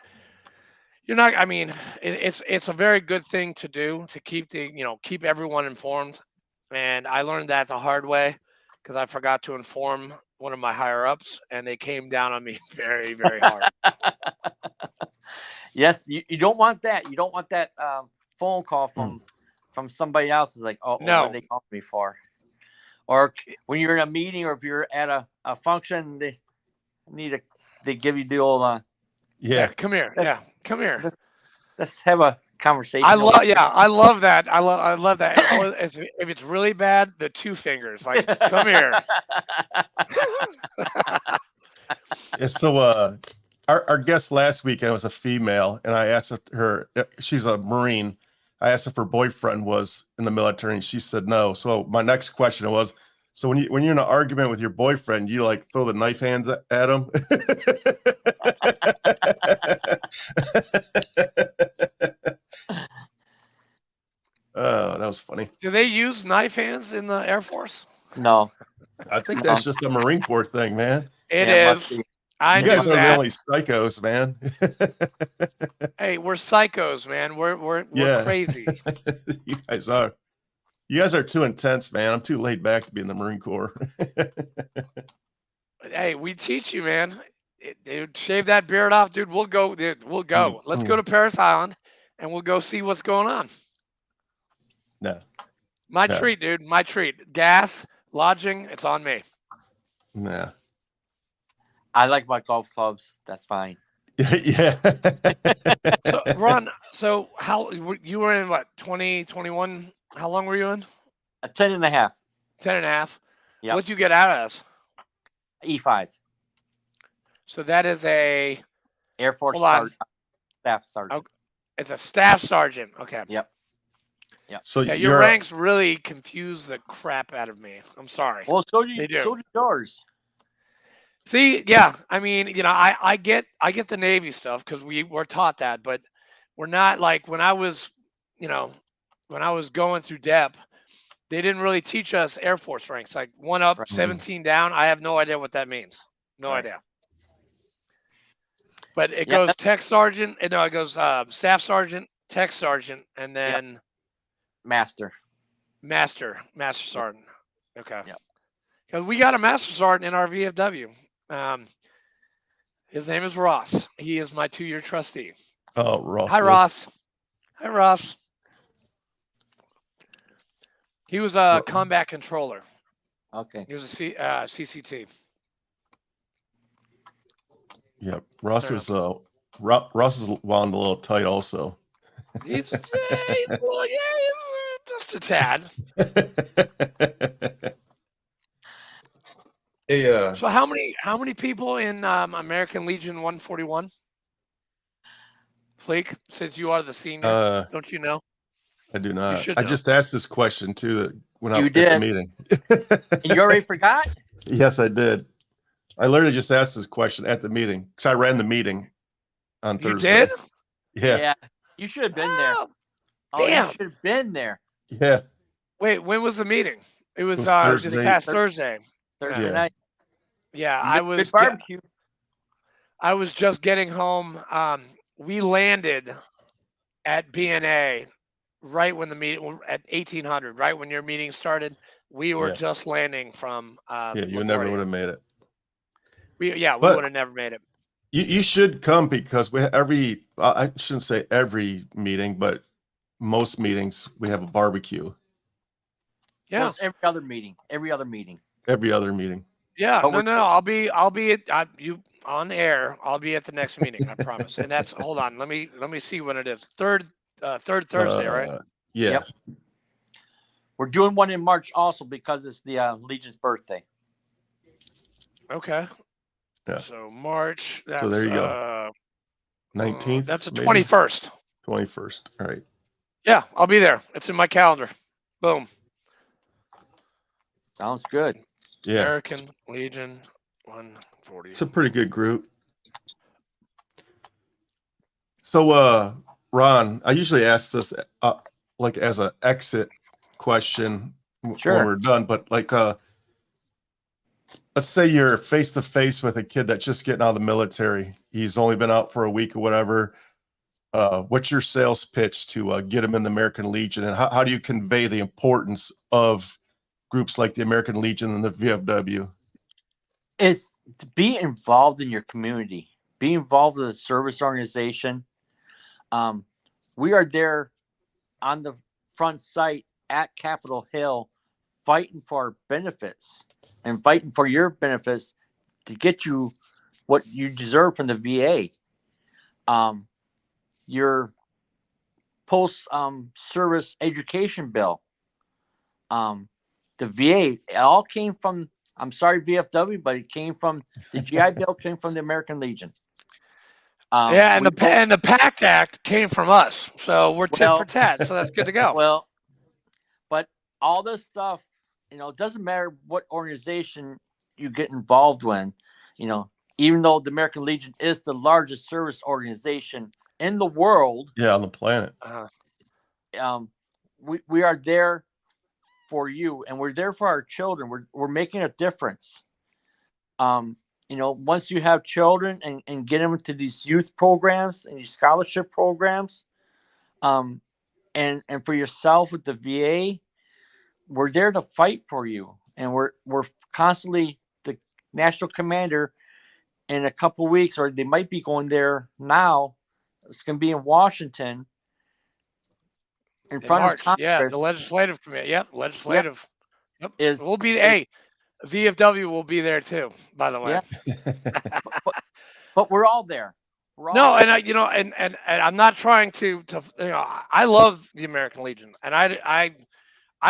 S3: you're not. I mean, it's a very good thing to do to keep everyone informed. And I learned that the hard way because I forgot to inform one of my higher ups, and they came down on me very, very hard.
S2: Yes, you don't want that. You don't want that phone call from somebody else. Is like, oh,
S3: No.
S2: what are they calling me for? Or when you're in a meeting, or if you're at a function, they give you the old
S1: Yeah.
S3: Come here.
S2: That's-
S3: Come here.
S2: let's have a conversation.
S3: I love that. I love that. If it's really bad, the two fingers, like, come here.
S1: Yeah, so our guest last weekend was a female, and I asked her, she's a Marine. I asked if her boyfriend was in the military, and she said no. So my next question was, so when you're in an argument with your boyfriend, you like throw the knife hands at him? Oh, that was funny.
S3: Do they use knife hands in the Air Force?
S2: No,
S1: I think that's just a Marine Corps thing, man.
S3: It
S2: Yeah, it
S3: is.
S2: must be.
S3: I
S1: You guys
S3: knew
S1: are the
S3: that.
S1: only psychos, man.
S3: Hey, we're psychos, man. We're
S1: Yeah.
S3: crazy.
S1: You guys are. You guys are too intense, man. I'm too laid back to be in the Marine Corps.
S3: Hey, we teach you, man. Dude, shave that beard off, dude. We'll go, dude. We'll go. Let's go to Paris Island, and we'll go see what's going on.
S1: No.
S3: My
S1: Yeah.
S3: treat, dude. My treat. Gas, lodging. It's on me.
S1: Nah.
S2: I like my golf clubs. That's fine.
S1: Yeah.
S3: So, Ron, so how you were in what, 2021? How long were you in?
S2: 10 and a half.
S3: 10 and a half.
S2: Yep.
S3: What'd you get out of this?
S2: E5.
S3: So that is a
S2: Air Force
S3: Hold on.
S2: sergeant, staff sergeant.
S3: it's a staff sergeant. Okay.
S2: Yep.
S1: So
S3: Yeah, your
S1: you're
S3: ranks really confuse the crap out of me. I'm sorry.
S2: Well, so do
S3: They do.
S2: so do yours.
S3: See, yeah, I mean, I get the Navy stuff because we're taught that, but we're not like when I was going through DEP, they didn't really teach us Air Force ranks. Like 1 up,
S2: Right.
S3: 17 down. I have no idea what that means. No
S2: Right.
S3: idea. But it
S2: Yeah,
S3: goes tech sergeant. No, it goes staff sergeant, tech sergeant, and then
S2: Master.
S3: master sergeant. Okay.
S2: Yep.
S3: Because we got a master sergeant in our VFW. His name is Ross. He is my 2-year trustee.
S1: oh Ross.
S3: Hi, Ross. Hi, Ross. He was a combat controller.
S2: Okay.
S3: He was a CCT.
S1: Yeah. Ross is Ross is wound a little tight also.
S3: He's just a tad.
S1: Hey,
S3: So how many people in American Legion 141? Fleek, since you are the senior, don't you know?
S1: I do not.
S3: should
S1: I
S3: know.
S1: just asked this question too that when I
S2: You
S1: was at the
S2: did.
S1: meeting.
S2: You already forgot?
S1: Yes, I did. I literally just asked this question at the meeting because I ran the meeting on
S3: You
S1: Thursday.
S3: did?
S1: Yeah.
S2: You should have been there.
S3: Oh,
S2: Oh,
S3: damn.
S2: you should have been there
S1: Yeah.
S3: Wait, when was the meeting? It was
S1: was
S3: this
S1: Thursday.
S3: past Thursday.
S2: Thursday
S1: Yeah.
S2: night.
S3: Yeah,
S2: You
S3: I
S2: missed
S3: was
S2: the barbecue.
S3: I was just getting home. We landed at BNA right when the meeting at 1800, right when your meeting started. We were
S1: Yeah.
S3: just landing from
S1: Yeah. You never
S3: LaGuardia.
S1: would have made it.
S3: We
S1: But-
S3: would have never made it.
S1: You should come because I shouldn't say every meeting, but most meetings we have a barbecue.
S3: Yeah.
S2: Well, it's every other meeting. Every other meeting.
S1: Every other meeting.
S3: Yeah,
S2: But
S3: no. I'll be at you on air. I'll be at the next meeting. I promise. And that's hold on. Let me see when it is. Third Thursday, right?
S1: Yeah.
S2: Yep. We're doing one in March also because it's the Legion's birthday.
S3: Okay.
S1: Yeah.
S3: So March. That's,
S1: So there you go. 19th.
S3: That's the
S1: maybe?
S3: 21st.
S1: 21st. All right.
S3: Yeah, I'll be there. It's in my calendar. Boom.
S2: Sounds good.
S1: Yeah.
S3: American Legion 140.
S1: It's a pretty good group. So, Ron, I usually ask this like as an exit question
S2: Sure.
S1: when we're done, but like, let's say you're face to face with a kid that's just getting out of the military. He's only been out for a week or whatever. What's your sales pitch to get him in the American Legion, and how do you convey the importance of groups like the American Legion and the VFW?
S2: It's to be involved in your community. Be involved with a service organization. We are there on the front site at Capitol Hill fighting for benefits and fighting for your benefits to get you what you deserve from the VA. Your post service education bill. The VA, it all came from, I'm sorry, VFW, but it came from the GI Bill, came from the American Legion.
S3: Yeah, and the PACT Act came from us, so we're tit for tat. So that's good to go.
S2: Well, but all this stuff, it doesn't matter what organization you get involved in. Even though the American Legion is the largest service organization in the world,
S1: on the planet,
S2: we are there for you, and we're there for our children. We're making a difference. Once you have children and get them into these youth programs and these scholarship programs, and for yourself with the VA, we're there to fight for you. And we're constantly, the national commander in a couple of weeks, or they might be going there now. It's going to be in Washington in front
S3: March.
S2: of Congress.
S3: Yeah, the legislative committee. Yep, legislative. Yep.
S2: We'll
S3: be VFW will be there too, by the way.
S2: Yeah. but we're all there.
S3: And I'm not trying to I love the American Legion, and I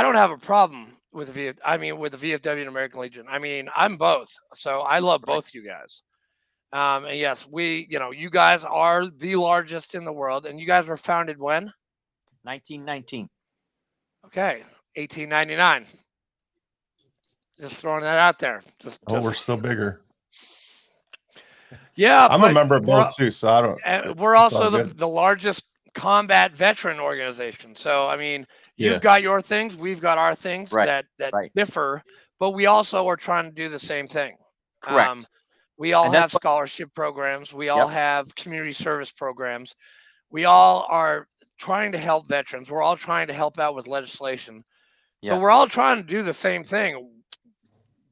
S3: don't have a problem with the VFW and American Legion. I mean, I'm both, so I love both you guys. And yes, you guys are the largest in the world, and you guys were founded when?
S2: 1919.
S3: Okay, 1899. Just throwing that out there.
S1: We're still bigger.
S3: Yeah,
S1: I'm a member of both too, so I don't.
S3: And we're also the largest combat veteran organization. So I mean, you've got your things, we've got our things that differ, but we also are trying to do the same thing.
S2: Correct.
S3: We all have scholarship programs. We all have community service programs. We all are trying to help veterans. We're all trying to help out with legislation. Yes. So we're all trying to do the same thing.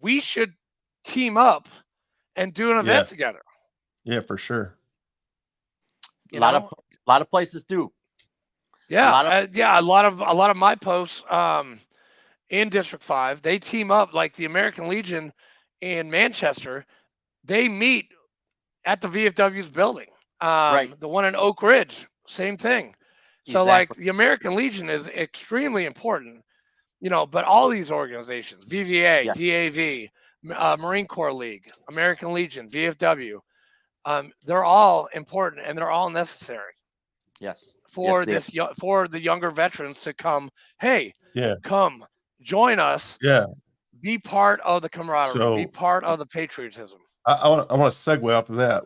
S3: We should team up and do an event together.
S1: Yeah, for sure.
S2: A lot of places do.
S3: Yeah, a lot of my posts in District 5, they team up, like the American Legion in Manchester. They meet at the VFW's building. The one in Oak Ridge, same thing. So like the American Legion is extremely important, but all these organizations, VVA, DAV, Marine Corps League, American Legion, VFW, they're all important and they're all necessary.
S2: Yes.
S3: For for the younger veterans to come, come join us.
S1: Yeah.
S3: Be part of the camaraderie. Be part of the patriotism.
S1: I want to segue off of that.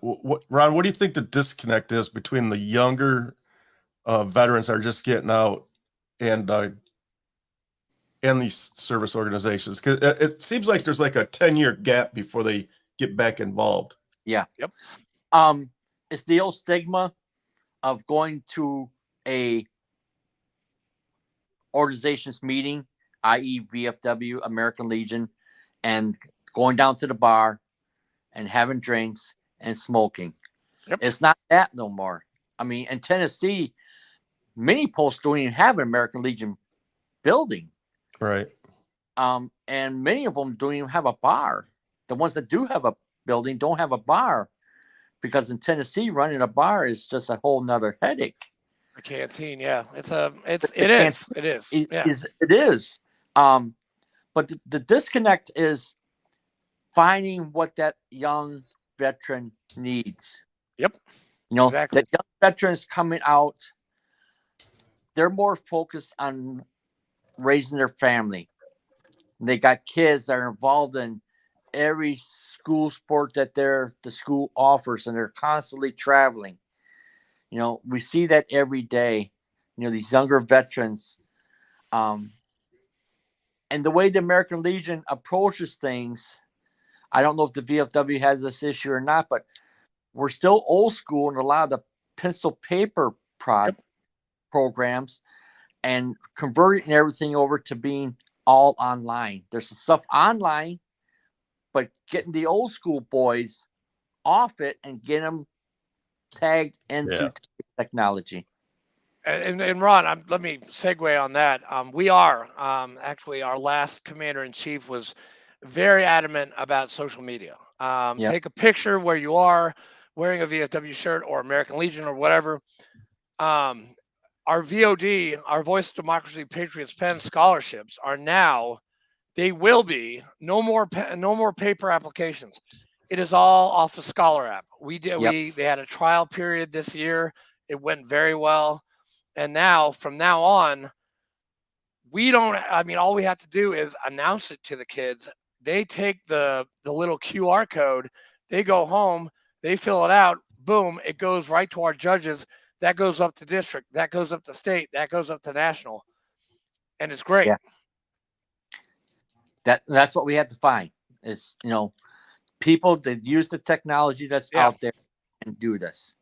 S1: Ron, what do you think the disconnect is between the younger veterans that are just getting out and these service organizations? Because it seems like there's like a 10-year gap before they get back involved.
S2: Yeah.
S3: Yep.
S2: It's the old stigma of going to a organization's meeting, i.e. VFW, American Legion, and going down to the bar and having drinks and smoking.
S3: Yep.
S2: It's not that no more. I mean, in Tennessee, many posts don't even have an American Legion building.
S1: Right.
S2: And many of them don't even have a bar. The ones that do have a building don't have a bar, because in Tennessee, running a bar is just a whole nother headache.
S3: A canteen, yeah. It
S2: is. But the disconnect is finding what that young veteran needs.
S3: Yep. Exactly.
S2: The young veterans coming out, they're more focused on raising their family. They got kids that are involved in every school sport that the school offers, and they're constantly traveling. We see that every day. These younger veterans, and the way the American Legion approaches things, I don't know if the VFW has this issue or not, but we're still old school in a lot of the pencil paper programs, and converting everything over to being all online. There's some stuff online, but getting the old school boys off it and get them tagged into technology.
S3: And Ron, let me segue on that. We are actually, our last commander-in-chief was very adamant about social media. Take a picture where you are wearing a VFW shirt or American Legion or whatever. our VOD, our Voice of Democracy Patriots Penn scholarships are now, they will be no more paper applications. It is all off the Scholar app. They had a trial period this year. It went very well. And now, from now on, all we have to do is announce it to the kids. They take the little QR code, they go home, they fill it out, boom, it goes right to our judges. That goes up to district, that goes up to state, that goes up to national. And it's great.
S2: Yeah. That's what we have to find is, people that use the technology that's out there and do this.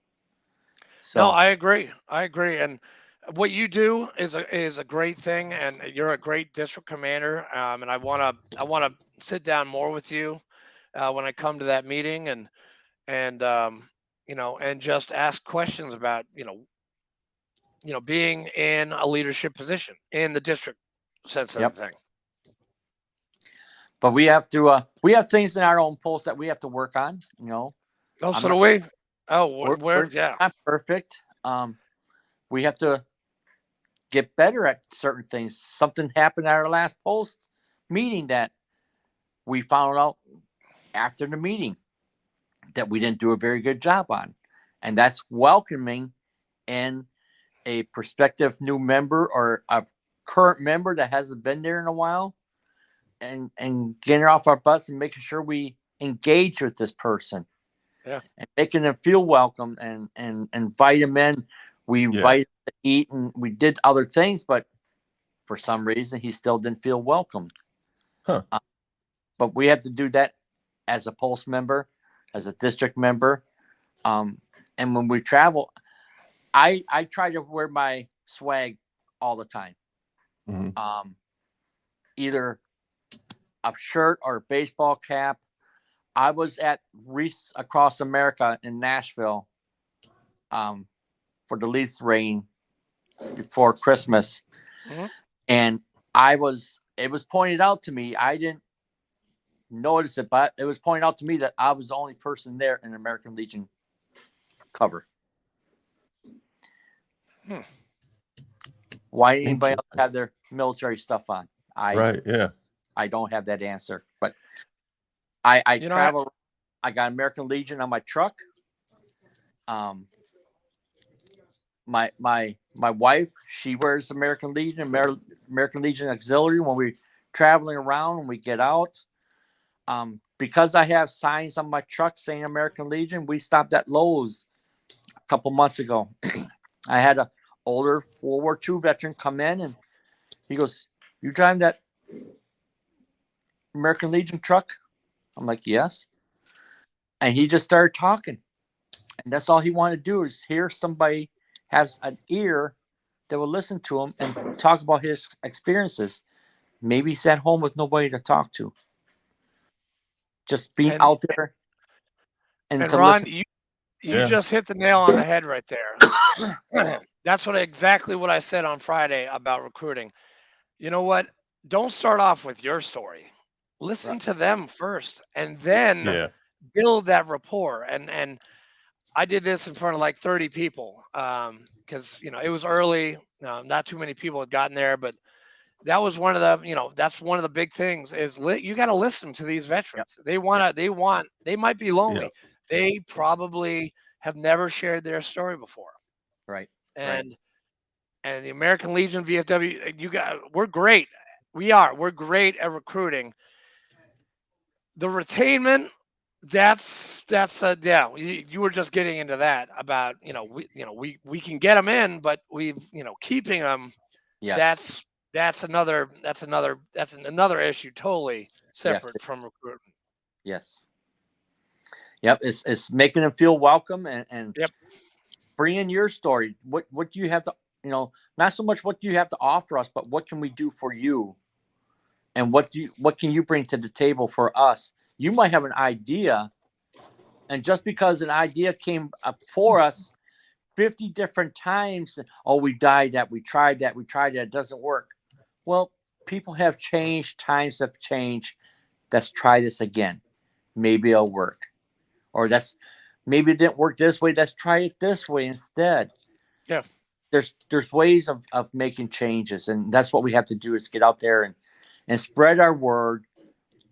S2: So
S3: no, I agree. And what you do is a great thing, and you're a great district commander. And I wanna sit down more with you when I come to that meeting, and and just ask questions about being in a leadership position in the district sense of the thing.
S2: But we have to we have things in our own polls that we have to work on.
S3: Oh, so do we? Oh,
S2: we're not perfect. We have to get better at certain things. Something happened at our last post meeting that we found out after the meeting that we didn't do a very good job on. And that's welcoming in a prospective new member or a current member that hasn't been there in a while, and getting off our butts and making sure we engage with this person.
S3: Yeah.
S2: And making them feel welcome and invite them in. We invited him to eat and we did other things, but for some reason he still didn't feel welcome.
S1: Huh.
S2: But we have to do that as a post member, as a district member. And when we travel, I try to wear my swag all the time.
S1: Mm-hmm.
S2: Either a shirt or a baseball cap. I was at Wreaths Across America in Nashville for the Leafs rain before Christmas.
S3: Mm-hmm.
S2: And it was pointed out to me, I didn't notice it, but it was pointed out to me that I was the only person there in American Legion cover. Why did anybody else have their military stuff on? I don't have that answer, but I travel. I got American Legion on my truck. My wife, she wears American Legion, American Legion Auxiliary when we're traveling around and we get out. Because I have signs on my truck saying American Legion, we stopped at Lowe's a couple months ago. I had an older World War II veteran come in and he goes, "You driving that American Legion truck?" I'm like, "Yes." And he just started talking. And that's all he wanted to do is hear somebody has an ear that will listen to him and talk about his experiences. Maybe he's at home with nobody to talk to. Just being out there. And
S3: Ron, you just hit the nail on the head right there. That's exactly what I said on Friday about recruiting. You know what? Don't start off with your story. Listen to them first, and then build that rapport. And I did this in front of like 30 people because it was early. Not too many people had gotten there, but that was one of the that's one of the big things is you got to listen to these veterans. They might be lonely. They probably have never shared their story before.
S2: Right.
S3: And the American Legion VFW, we're great. We're great at recruiting. The retainment, you were just getting into that about we can get them in, but keeping them.
S2: Yes.
S3: That's another issue totally separate from recruitment.
S2: Yes. Yep. It's making them feel welcome and bring in your story. What do you have to, not so much what do you have to offer us, but what can we do for you? And what can you bring to the table for us? You might have an idea, and just because an idea came up for us 50 different times, we tried that, it doesn't work. Well, people have changed, times have changed. Let's try this again. Maybe it'll work. Or maybe it didn't work this way. Let's try it this way instead.
S3: Yeah.
S2: there's ways of making changes, and that's what we have to do is get out there and spread our word,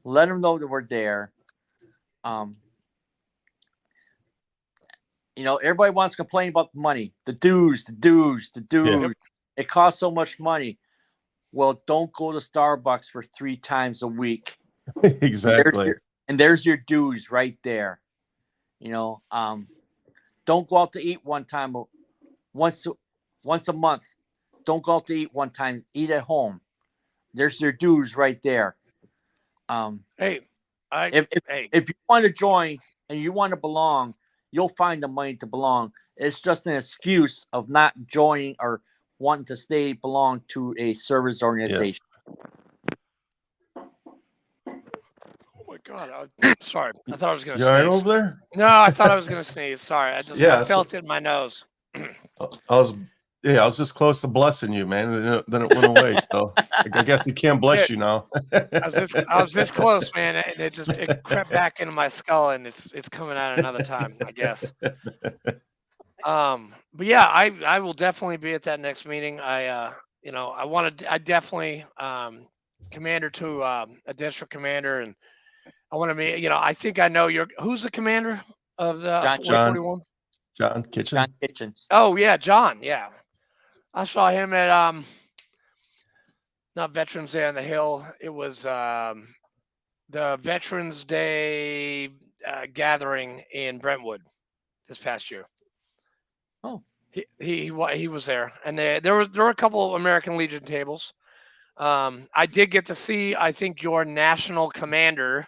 S2: let them know that we're there. Everybody wants to complain about the money, the dues.
S1: Yeah.
S2: It costs so much money. Well, don't go to Starbucks for 3 times a week.
S1: Exactly.
S2: There's your dues right there. Don't go out to eat once a month. Don't go out to eat one time. Eat at home. There's your dues right there.
S3: Hey,
S2: if you want to join and you want to belong, you'll find the money to belong. It's just an excuse of not joining or wanting to belong to a service organization.
S3: oh my God! Sorry, I thought I was going to
S1: You all right
S3: sneeze.
S1: over there?
S3: No, I thought I was going to sneeze. Sorry, I felt it in my nose.
S1: I was just close to blessing you, man. And then it went away. So I guess he can't bless you now.
S3: I was this close, man, and it crept back into my skull, and it's coming out another time, I guess. But yeah, I will definitely be at that next meeting. I definitely commander to a district commander, and I want to meet. I think I know who's the commander of the 141?
S1: John Kitchen.
S2: John Kitchens.
S3: Oh yeah, John. Yeah, I saw him at not Veterans Day on the Hill. It was the Veterans Day gathering in Brentwood this past year.
S2: Oh,
S3: he was there, and there were a couple of American Legion tables. I did get to see, I think, your national commander.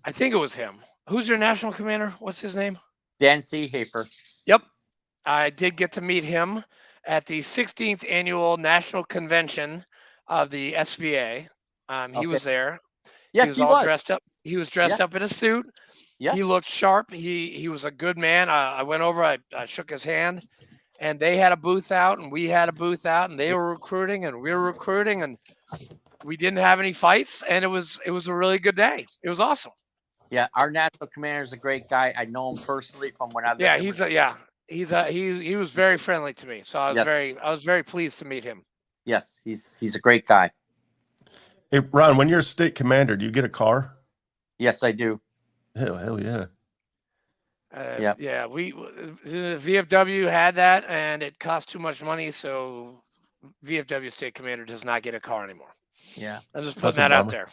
S3: I think it was him. Who's your national commander? What's his name?
S2: Dan Seehafer.
S3: Yep. I did get to meet him at the 16th annual national convention of the SVA. He was there.
S2: Yes,
S3: he was all dressed up. He was dressed up in a suit.
S2: Yes.
S3: He looked sharp. He was a good man. I went over, I shook his hand, and they had a booth out, and we had a booth out, and they were recruiting, and we were recruiting, and we didn't have any fights, and it was a really good day. It was awesome.
S2: Yeah, our national commander is a great guy. I know him personally from when I lived
S3: he was very friendly to me, so I was very pleased to meet him.
S2: Yes, he's a great guy.
S1: Hey, Ron, when you're a state commander, do you get a car?
S2: Yes, I do.
S1: Hell yeah.
S3: Yeah, we VFW had that, and it cost too much money, so VFW state commander does not get a car anymore.
S2: Yeah,
S3: I'm just putting that out there.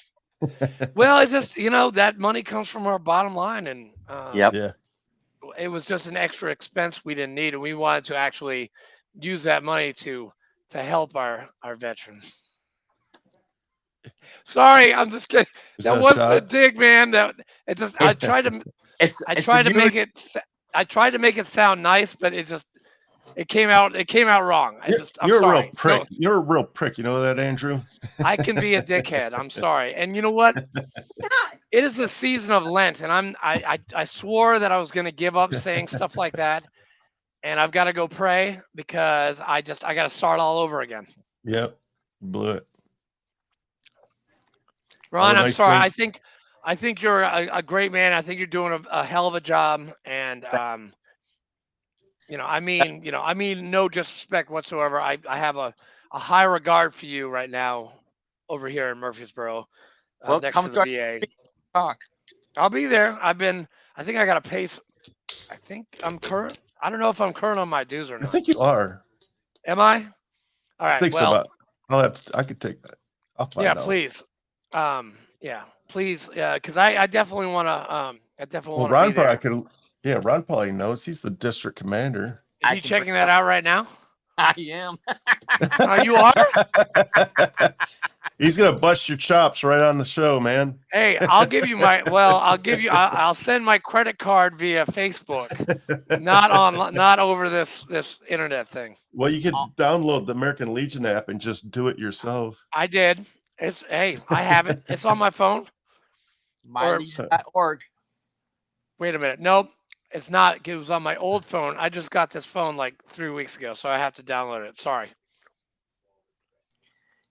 S3: Well, it's just that money comes from our bottom line, and it was just an extra expense we didn't need, and we wanted to actually use that money to help our veterans. Sorry, I'm just kidding. That wasn't a dig, man. I tried to make it sound nice, but it came out wrong.
S1: You're a real prick. You're a real prick. You know that, Andrew?
S3: I can be a dickhead. I'm sorry. And you know what? It is the season of Lent, and I swore that I was going to give up saying stuff like that, and I've got to go pray because I got to start all over again.
S1: Yep, blew it.
S3: Ron, I'm sorry. I think you're a great man. I think you're doing a hell of a job, and I mean no disrespect whatsoever. I have a high regard for you right now over here in Murfreesboro, next to the VA.
S2: Talk.
S3: I'll be there. I think I got to pay. I think I'm current. I don't know if I'm current on my dues or not.
S1: I think you are.
S3: Am I? All right.
S1: I think so. I could take that. I'll find out.
S3: Please. Please. Because I definitely want to.
S1: Ron probably Ron probably knows. He's the district commander.
S3: Is he checking that out right now?
S2: I am.
S3: You are?
S1: He's gonna bust your chops right on the show, man.
S3: Hey, I'll send my credit card via Facebook, not over this internet thing.
S1: Well, you can download the American Legion app and just do it yourself.
S3: I did. I have it. It's on my phone.
S2: MyLegion.org.
S3: Wait a minute. Nope. It's not. It was on my old phone. I just got this phone like 3 weeks ago, so I have to download it. Sorry.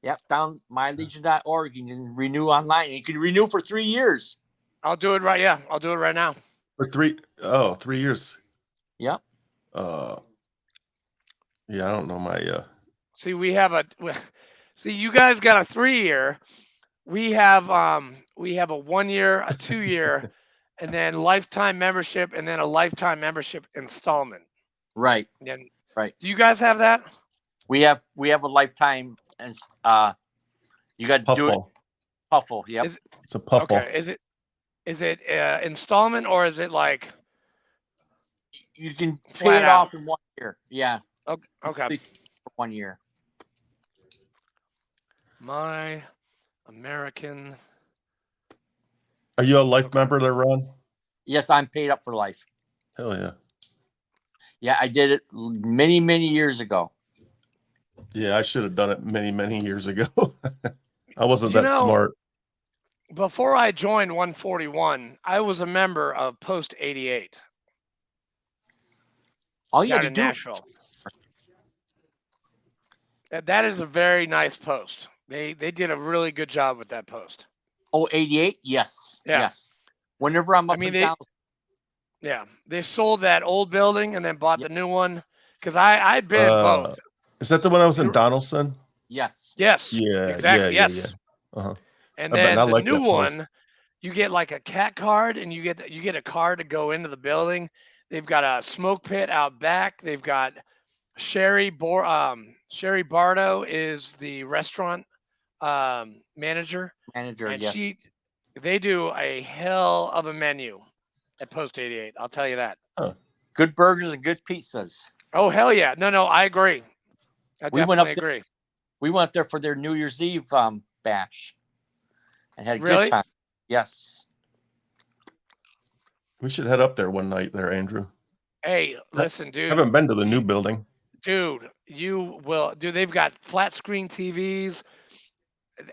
S2: Yep, down mylegion.org. You can renew online. You can renew for 3 years.
S3: I'll do it right. Yeah, I'll do it right now.
S1: For 3 years.
S2: Yep.
S1: Yeah, I don't know my.
S3: See, see, you guys got a 3-year. We have a 1-year, a 2-year, and then lifetime membership, and then a lifetime membership installment.
S2: Right.
S3: And
S2: Right.
S3: do you guys have that?
S2: We have a lifetime, and you got to do it.
S1: Puffball.
S2: Puffle. Yep.
S1: It's a puffball.
S3: Okay. Is it installment or is it like
S2: You can pay
S3: flat
S2: it
S3: out?
S2: off in 1 year. Yeah.
S3: Okay.
S2: For 1 year.
S3: My American.
S1: Are you a life member there, Ron?
S2: Yes, I'm paid up for life.
S1: Hell yeah.
S2: Yeah, I did it many, many years ago.
S1: Yeah, I should have done it many, many years ago. I wasn't
S3: You
S1: that
S3: know,
S1: smart.
S3: Before I joined 141, I was a member of Post 88
S2: All you
S3: down
S2: had to
S3: in
S2: do.
S3: Nashville. That is a very nice post. They did a really good job with that post.
S2: Oh, 88? Yes.
S3: Yeah.
S2: Yes. Whenever I'm up and down.
S3: Yeah, they sold that old building and then bought the new one because I'd been in both.
S1: Is that the one I was in Donaldson?
S2: Yes.
S3: Yes.
S1: Yeah.
S3: Exactly.
S1: Yeah,
S3: yes.
S1: Yeah. Uh-huh.
S3: And
S1: I bet
S3: then
S1: I
S3: the
S1: like
S3: new
S1: that post.
S3: one, you get like a cat card, and you get a card to go into the building. They've got a smoke pit out back. They've got Sherry Bardo is the restaurant manager.
S2: Manager,
S3: And
S2: yes.
S3: they do a hell of a menu at Post 88. I'll tell you that.
S1: Huh.
S2: Good burgers and good pizzas.
S3: Oh, hell yeah. No, I agree. I
S2: We went up
S3: definitely agree.
S2: We went there for their New Year's Eve bash and had a
S3: Really?
S2: good time. Yes.
S1: We should head up there one night there, Andrew.
S3: Hey, listen, dude.
S1: I haven't been to the new building.
S3: Dude, you will. Dude, they've got flat screen TVs.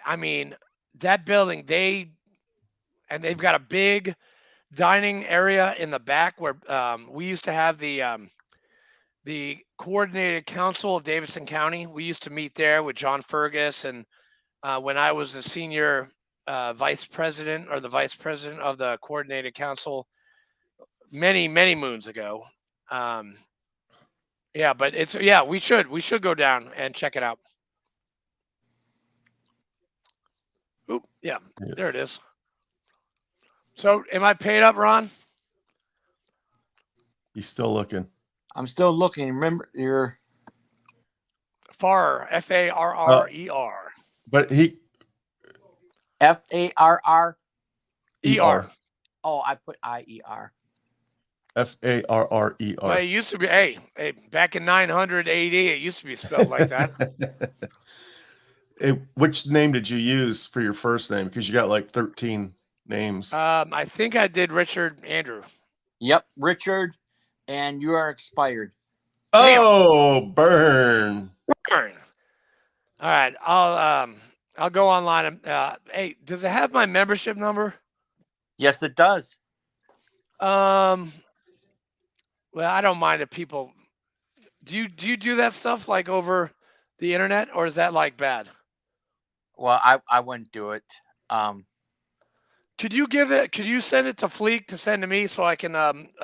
S3: I mean, that building, they've got a big dining area in the back where we used to have the coordinated council of Davidson County. We used to meet there with John Fergus, and when I was the senior vice president or the vice president of the coordinated council many moons ago. Yeah, but we should go down and check it out. Oop, yeah,
S1: Yes.
S3: there it is. So, am I paid up, Ron?
S1: He's still looking.
S2: I'm still looking. Remember your
S3: Farrer, Farrer.
S1: But he
S2: Farrer.
S3: ER.
S2: Oh, I put IER.
S1: Farrer.
S3: Well, it used to be, hey, back in 900 AD, it used to be spelled like that.
S1: Hey, which name did you use for your first name? Because you got like 13 names.
S3: I think I did Richard Andrew.
S2: Yep, Richard, and you are expired.
S1: Oh, burn.
S3: All right, I'll go online. Hey, does it have my membership number?
S2: Yes, it does.
S3: Well, I don't mind if people. Do you do that stuff like over the internet, or is that like bad?
S2: Well, I wouldn't do it.
S3: Could you send it to Fleek to send to me so I can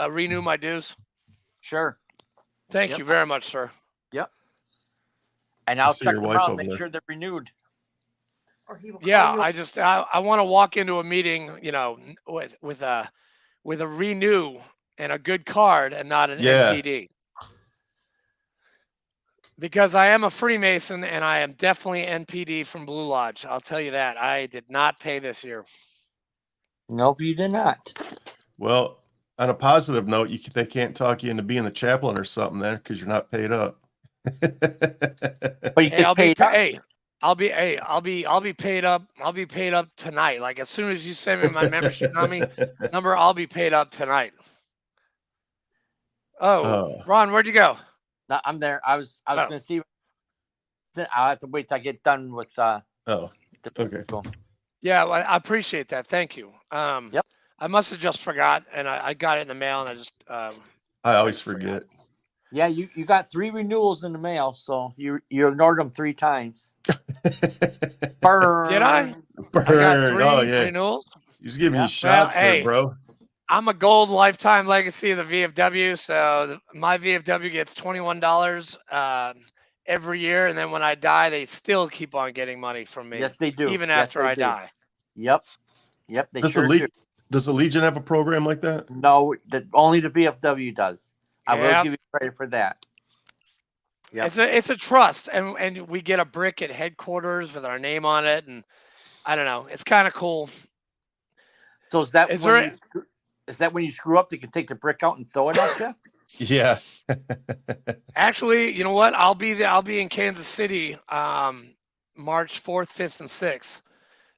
S3: renew my dues?
S2: Sure.
S3: Thank you very much, sir.
S2: Yep. And I'll
S1: see
S2: check
S1: your
S2: them
S1: wife
S2: out,
S1: over
S2: make
S1: there.
S2: sure they're renewed. Or he will call
S3: Yeah,
S2: you.
S3: I want to walk into a meeting, with a renew and a good card and not an
S1: Yeah.
S3: NPD. Because I am a Freemason and I am definitely NPD from Blue Lodge. I'll tell you that. I did not pay this year.
S2: Nope, you did not.
S1: Well, on a positive note, they can't talk you into being the chaplain or something then because you're not paid up.
S2: But you
S3: Hey,
S2: just
S3: I'll be
S2: paid up.
S3: I'll be paid up. I'll be paid up tonight. Like as soon as you send me my membership number, I'll be paid up tonight. Oh, Ron, where'd you go?
S2: No, I'm there. I was going to see. I'll have to wait till I get done with.
S1: Oh,
S2: the
S1: okay.
S2: people.
S3: Yeah, well, I appreciate that. Thank you.
S2: Yep.
S3: I must have just forgot, and I got it in the mail, and I just.
S1: I always forget.
S2: Yeah, you got 3 renewals in the mail, so you ignored them 3 times. Burn.
S3: Did I?
S1: Burn.
S3: I got 3
S1: Oh, yeah.
S3: renewals.
S1: He's giving
S2: Yeah.
S1: you shots
S3: Well,
S1: there,
S3: hey.
S1: bro.
S3: I'm a gold lifetime legacy of the VFW. So my VFW gets $21 every year, and then when I die, they still keep on getting money from me.
S2: Yes, they do.
S3: Even
S2: Yes,
S3: after
S2: they
S3: I
S2: do.
S3: die.
S2: Yep. They
S1: Does
S2: sure
S1: the
S2: do.
S1: Does the Legion have a program like that?
S2: No, only the VFW does. I will
S3: Yeah.
S2: give you credit for that. Yep.
S3: It's a trust, and we get a brick at headquarters with our name on it, and I don't know. It's kind of cool.
S2: So is that
S3: Is
S2: when
S3: there?
S2: when you screw up, they can take the brick out and throw it at you?
S1: Yeah.
S3: Actually, you know what? I'll be in Kansas City, March 4th, 5th, and 6th.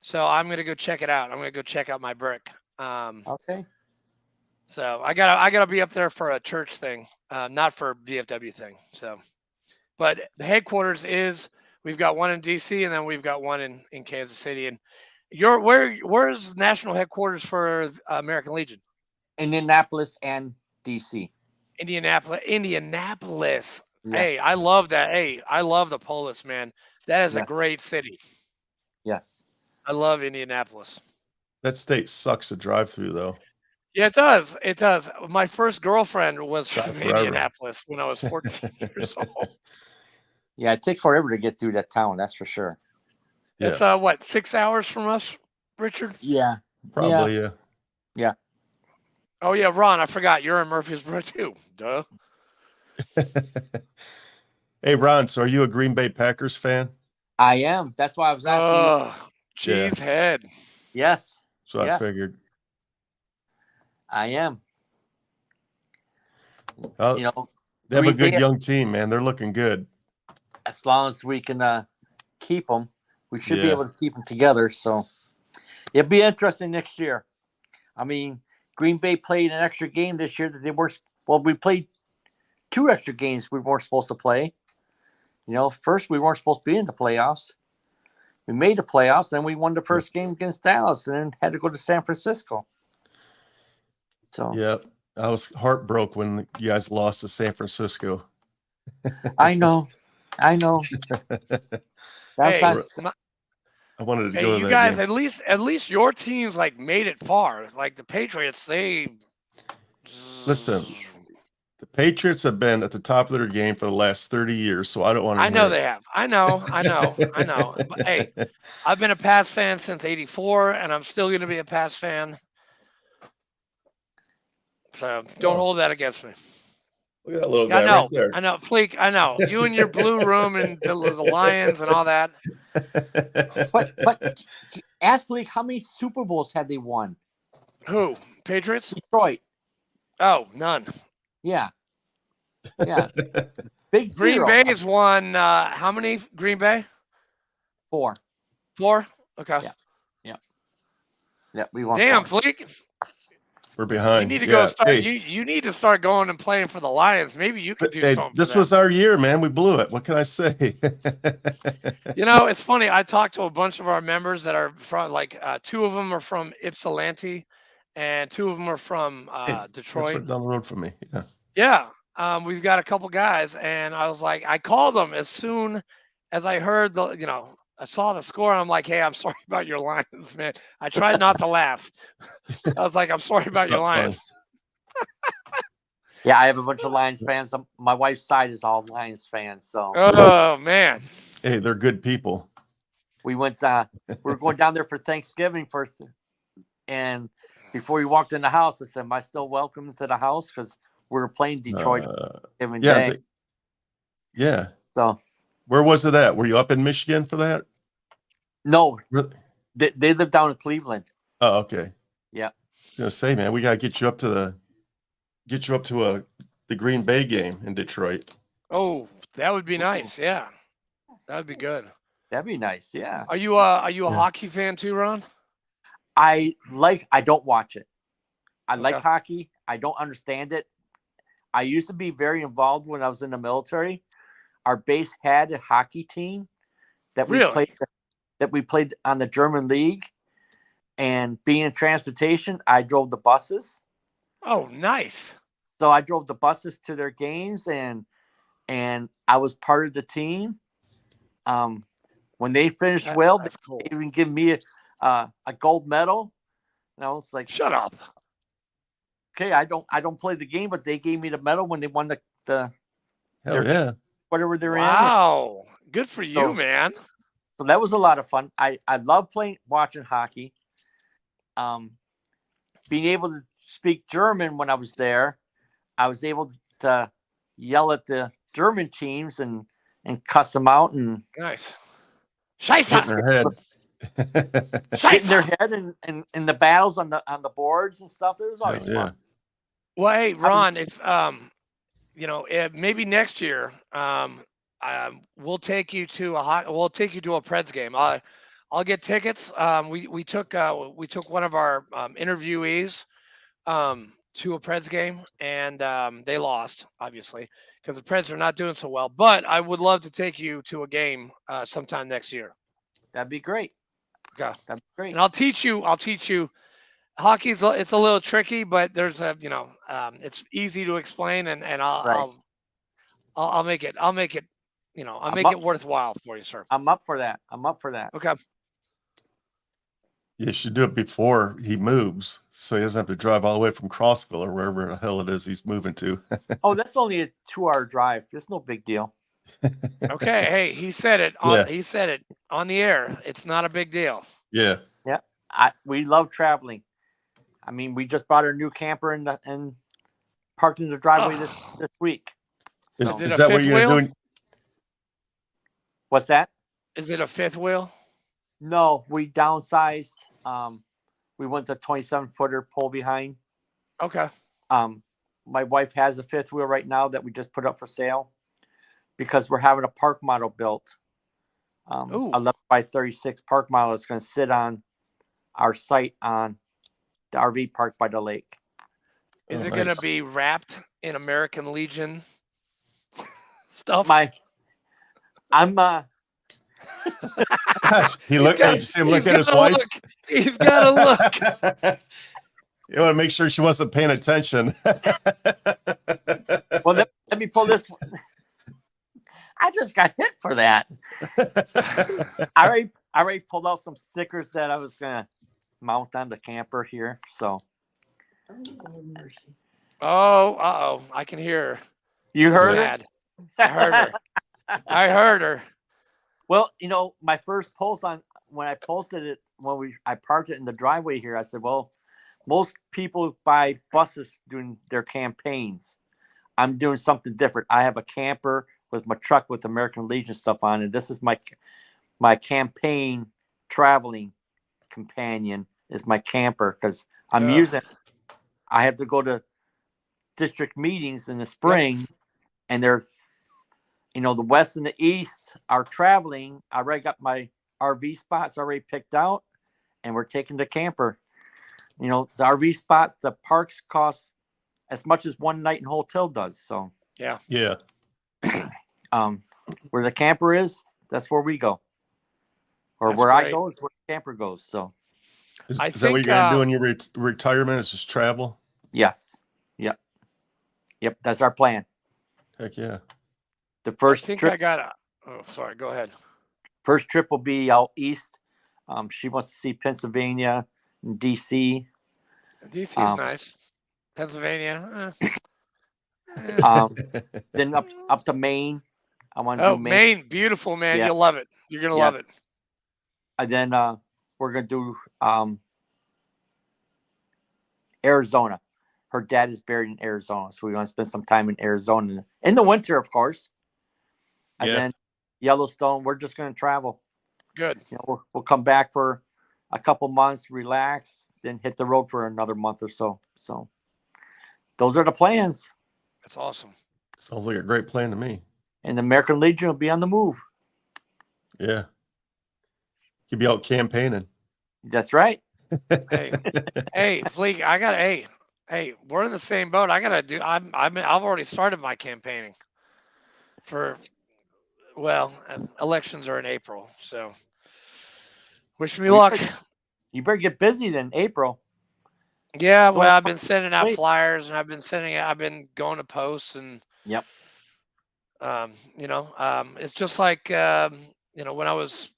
S3: So I'm gonna go check it out. I'm gonna go check out my brick.
S2: Okay.
S3: So I gotta be up there for a church thing, not for VFW thing. So, but the headquarters we've got one in DC and then we've got one in Kansas City. And where's national headquarters for American Legion?
S2: Indianapolis and DC.
S3: Indianapolis.
S2: Yes.
S3: Hey, I love that. Hey, I love the Polis, man. That is a
S2: Yeah.
S3: great city.
S2: Yes.
S3: I love Indianapolis.
S1: That state sucks to drive through, though.
S3: Yeah, it does. It does. My first girlfriend was
S1: Drive
S3: from
S1: forever.
S3: Indianapolis when I was 14 years old.
S2: Yeah, it takes forever to get through that town. That's for sure.
S3: It's
S1: Yes.
S3: what, 6 hours from us, Richard?
S2: Yeah.
S1: Probably, yeah.
S3: Oh yeah, Ron, I forgot you're in Murfreesboro too. Duh.
S1: Hey, Ron, so are you a Green Bay Packers fan?
S2: I am. That's why I was asking you.
S3: Oh, cheese head.
S2: Yes.
S1: So I
S2: Yes.
S1: figured.
S2: I am.
S1: Oh,
S2: You know,
S1: they have a
S2: Green
S1: good
S2: Bay-
S1: young team, man. They're looking good.
S2: as long as we can keep them, we should be
S1: Yeah.
S2: able to keep them together. So it'll be interesting next year. I mean, Green Bay played an extra game this year that they weren't. Well, we played 2 extra games we weren't supposed to play. You know, first we weren't supposed to be in the playoffs. We made the playoffs, then we won the first game against Dallas, and then had to go to San Francisco. So
S1: Yeah. I was heartbroken when you guys lost to San Francisco.
S2: I know. That's
S3: Hey,
S2: not,
S1: I wanted to
S3: hey,
S1: go to
S3: you
S1: that
S3: guys,
S1: game.
S3: at least your teams like made it far. Like the Patriots, they
S1: Listen, the Patriots have been at the top of their game for the last 30 years, so I don't want to
S3: I know they have. I know. But hey, I've been a Pats fan since '84, and I'm still going to be a Pats fan. So don't hold that against me.
S1: Look at that little
S3: I
S1: guy
S3: know.
S1: right there.
S3: I know. Fleek, I know. You and your blue room and the Lions and all that.
S2: but ask Fleek, how many Super Bowls have they won?
S3: Who? Patriots?
S2: Detroit.
S3: Oh, none.
S2: Yeah. Big
S3: Green
S2: zero.
S3: Bay's won how many? Green Bay?
S2: 4.
S3: 4? Okay.
S2: Yeah, we won.
S3: Damn,
S2: 4.
S3: Fleek.
S1: We're behind.
S3: You need to go start.
S1: Hey,
S3: You need to start going and playing for the Lions. Maybe you could do
S1: hey,
S3: something.
S1: this
S3: for them.
S1: was our year, man. We blew it. What can I say?
S3: You know, it's funny. I talked to a bunch of our members that are from, like, 2 of them are from Ypsilanti, and 2 of them are from
S1: That's
S3: Detroit.
S1: right down the road from me. Yeah.
S3: Yeah, we've got a couple guys, and I was like, I called them as soon as I heard I saw the score, and I'm like, hey, I'm sorry about your Lions, man. I tried not to laugh. I was like, I'm sorry about your
S1: not funny.
S3: Lions.
S2: Yeah, I have a bunch of Lions fans. My wife's side is all Lions fans. So
S3: Oh man.
S1: Hey, they're good people.
S2: we went. We were going down there for Thanksgiving first, and before we walked in the house, I said, "Am I still welcome to the house?" Because we were playing Detroit every
S1: Yeah.
S2: day.
S1: Yeah.
S2: So
S1: Where was it at? Were you up in Michigan for that?
S2: no,
S1: Really?
S2: they live down in Cleveland.
S1: Oh, okay.
S2: Yeah.
S1: I was gonna say, man, we gotta get you up to the Green Bay game in Detroit.
S3: Oh, that would be nice. Yeah, that would be good.
S2: That'd be nice. Yeah.
S3: Are you a
S1: Yeah.
S3: hockey fan too, Ron?
S2: I don't watch it. I like
S3: Okay.
S2: hockey. I don't understand it. I used to be very involved when I was in the military. Our base had a hockey team that we
S3: Really?
S2: played on the German league. And being in transportation, I drove the buses.
S3: Oh, nice.
S2: So I drove the buses to their games, and I was part of the team. When they finished well,
S3: That's cool.
S2: they even give me a gold medal. And I was like,
S3: Shut up.
S2: okay, I don't play the game, but they gave me the medal when they won the
S1: Hell
S2: They're-
S1: yeah.
S2: whatever they're in.
S3: Wow. Good for you,
S2: So-
S3: man.
S2: So that was a lot of fun. I love watching hockey. Being able to speak German when I was there, I was able to yell at the German teams and cuss them out and
S3: Nice.
S1: Hitting
S3: Scheiße.
S1: her head.
S2: get in their
S3: Scheiße.
S2: head and the battles on the boards and stuff. It was
S1: Hell
S2: always
S1: yeah.
S2: fun.
S3: Well, hey, Ron, if maybe next year, we'll take you to a Preds game. I'll get tickets. We took one of our interviewees to a Preds game, and they lost, obviously, because the Preds are not doing so well. But I would love to take you to a game sometime next year.
S2: That'd be great.
S3: Okay.
S2: That'd be great.
S3: And I'll teach you. Hockey's it's a little tricky, but there's it's easy to explain, and
S2: Right.
S3: I'll make it make it worthwhile for you, sir.
S2: I'm up for that.
S3: Okay.
S1: You should do it before he moves, so he doesn't have to drive all the way from Crossville or wherever the hell it is he's moving to.
S2: Oh, that's only a 2-hour drive. It's no big deal.
S3: Okay. Hey, he said it on the air. It's not a big deal.
S1: Yeah.
S2: We love traveling. I mean, we just bought our new camper and parked in the driveway this week.
S1: Is,
S2: So,
S3: it
S1: is
S3: a
S1: that what
S3: fifth
S1: you're
S3: wheel?
S1: doing?
S2: what's that?
S3: Is it a fifth wheel?
S2: No, we downsized. We went to 27-footer pull behind.
S3: Okay.
S2: My wife has a fifth wheel right now that we just put up for sale because we're having a park model built. 11 by 36 park model is going to sit on our site on the RV park by the lake.
S3: Is
S1: Oh,
S3: it going
S1: nice.
S3: to be wrapped in American Legion stuff?
S1: Gosh, he looked. Did you see him look at his wife?
S3: He's got to look.
S1: You want to make sure she wasn't paying attention.
S2: Well, let me pull this one. I just got hit for that. I already pulled out some stickers that I was going to mount on the camper here. So.
S3: Oh, I can hear her.
S2: You heard
S3: Mad. I heard her. I heard her.
S2: Well, my first post when I posted it, I parked it in the driveway here, I said, well, most people buy buses doing their campaigns. I'm doing something different. I have a camper with my truck with American Legion stuff on, and this is my campaign traveling companion is my camper because I'm using. I have to go to district meetings in the spring, and they're, the west and the east are traveling. I already got my RV spots already picked out, and we're taking the camper. The RV spots, the parks cost as much as one night in hotel does. So
S3: yeah.
S2: Where the camper is, that's where we go. Or
S3: That's
S2: where
S3: great.
S2: I go is where the camper goes. So
S1: Is
S3: I
S1: that what
S3: think,
S1: you're going to do in your retirement? Is just travel?
S2: yes, yep. That's our plan.
S1: Heck yeah.
S2: The first
S3: I think
S2: trip.
S3: I got sorry. Go ahead.
S2: First trip will be out east. She wants to see Pennsylvania and DC.
S3: DC is nice. Pennsylvania.
S2: Then up to Maine. I want to
S3: Oh,
S2: do
S3: Maine, beautiful, man.
S2: Yeah.
S3: You'll love it. You're gonna love it.
S2: And then we're gonna do Arizona. Her dad is buried in Arizona, so we want to spend some time in Arizona in the winter, of course. And then Yellowstone. We're just gonna travel.
S3: Good.
S2: We'll come back for a couple months, relax, then hit the road for another month or so. So those are the plans.
S3: That's awesome.
S1: Sounds like a great plan to me.
S2: And the American Legion will be on the move.
S1: Yeah. You'll be out campaigning.
S2: That's right.
S3: Hey, Fleek, hey, we're in the same boat. I've already started my campaigning for, elections are in April, so wish me luck.
S2: You better get busy then, April.
S3: Yeah,
S2: So-
S3: I've been sending out
S2: Wait.
S3: flyers and I've been going to posts and
S2: Yep.
S3: it's just like when I was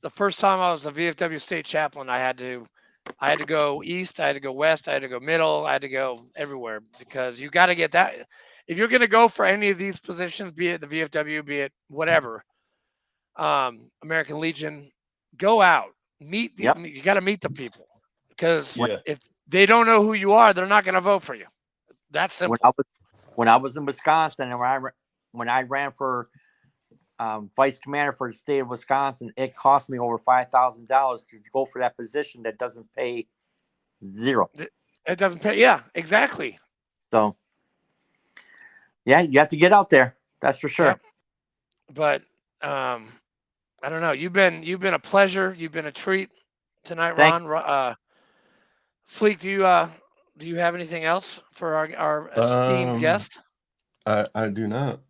S3: the first time I was a VFW state chaplain, I had to I had to go east, I had to go west, I had to go middle, I had to go everywhere because you got to get that. If you're going to go for any of these positions, be it the VFW, be it whatever, American Legion, go out, meet the,
S2: Yep.
S3: you got to meet the people because
S1: Yeah.
S3: if they don't know who you are, they're not going to vote for you. That's simple.
S2: When I was in Wisconsin and when I ran for vice commander for the state of Wisconsin, it cost me over $5,000 to go for that position that doesn't pay zero.
S3: It doesn't pay. Yeah, exactly.
S2: So, yeah, you have to get out there. That's for sure.
S3: Yep. But I don't know. You've been a pleasure. You've been a treat tonight, Ron. Fleek, do you have anything else for our esteemed guest?
S1: I do not.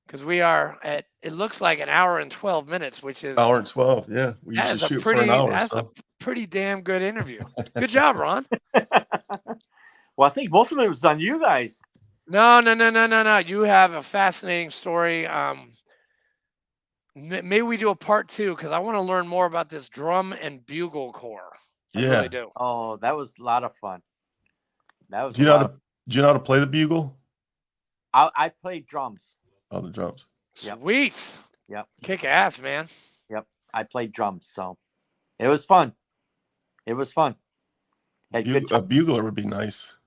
S3: Because we are at, it looks like an hour and 12 minutes, which is
S1: Hour and 12. Yeah, we
S3: that
S1: usually
S3: is a
S1: shoot
S3: pretty
S1: for an hour.
S3: that's a pretty damn good interview. Good job, Ron.
S2: Well, I think most of it was on you guys.
S3: No. You have a fascinating story. Maybe we do a part 2 because I want to learn more about this drum and bugle corps. I
S1: Yeah.
S3: really do.
S2: Oh, that was a lot of fun. That was.
S1: Do you know how to play the bugle?
S2: I played drums.
S1: Oh, the drums.
S2: Yep.
S3: Sweet.
S2: Yep.
S3: Kick ass, man.
S2: Yep. I played drums, so it was fun. It was fun. Had good
S1: A bugler would be nice.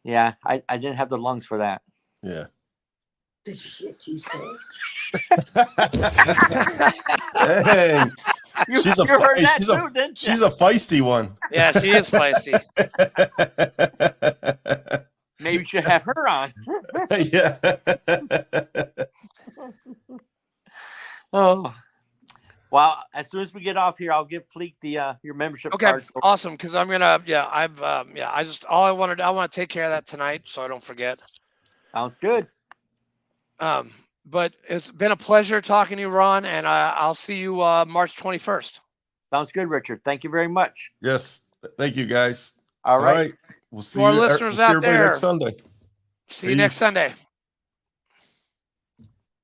S2: Yeah, I didn't have the lungs for that.
S1: Yeah.
S5: The shit you say.
S1: Hey, she's a
S2: you heard that
S1: she's
S2: too, didn't you?
S1: she's a feisty one.
S3: Yeah, she is feisty.
S2: Maybe you should have her on.
S1: Yeah.
S2: Oh, well, as soon as we get off here, I'll give Fleek the your membership
S3: Okay,
S2: card.
S3: awesome. Because I'm gonna, I just I want to take care of that tonight, so I don't forget.
S2: Sounds good.
S3: But it's been a pleasure talking to you, Ron, and I'll see you March 21st.
S2: Sounds good, Richard. Thank you very much.
S1: Yes. Thank you, guys.
S2: All right.
S1: We'll see
S3: To our
S1: you.
S3: listeners
S1: We'll see
S3: out
S1: everybody
S3: there.
S1: next Sunday.
S3: See you next
S1: Peace.
S3: Sunday.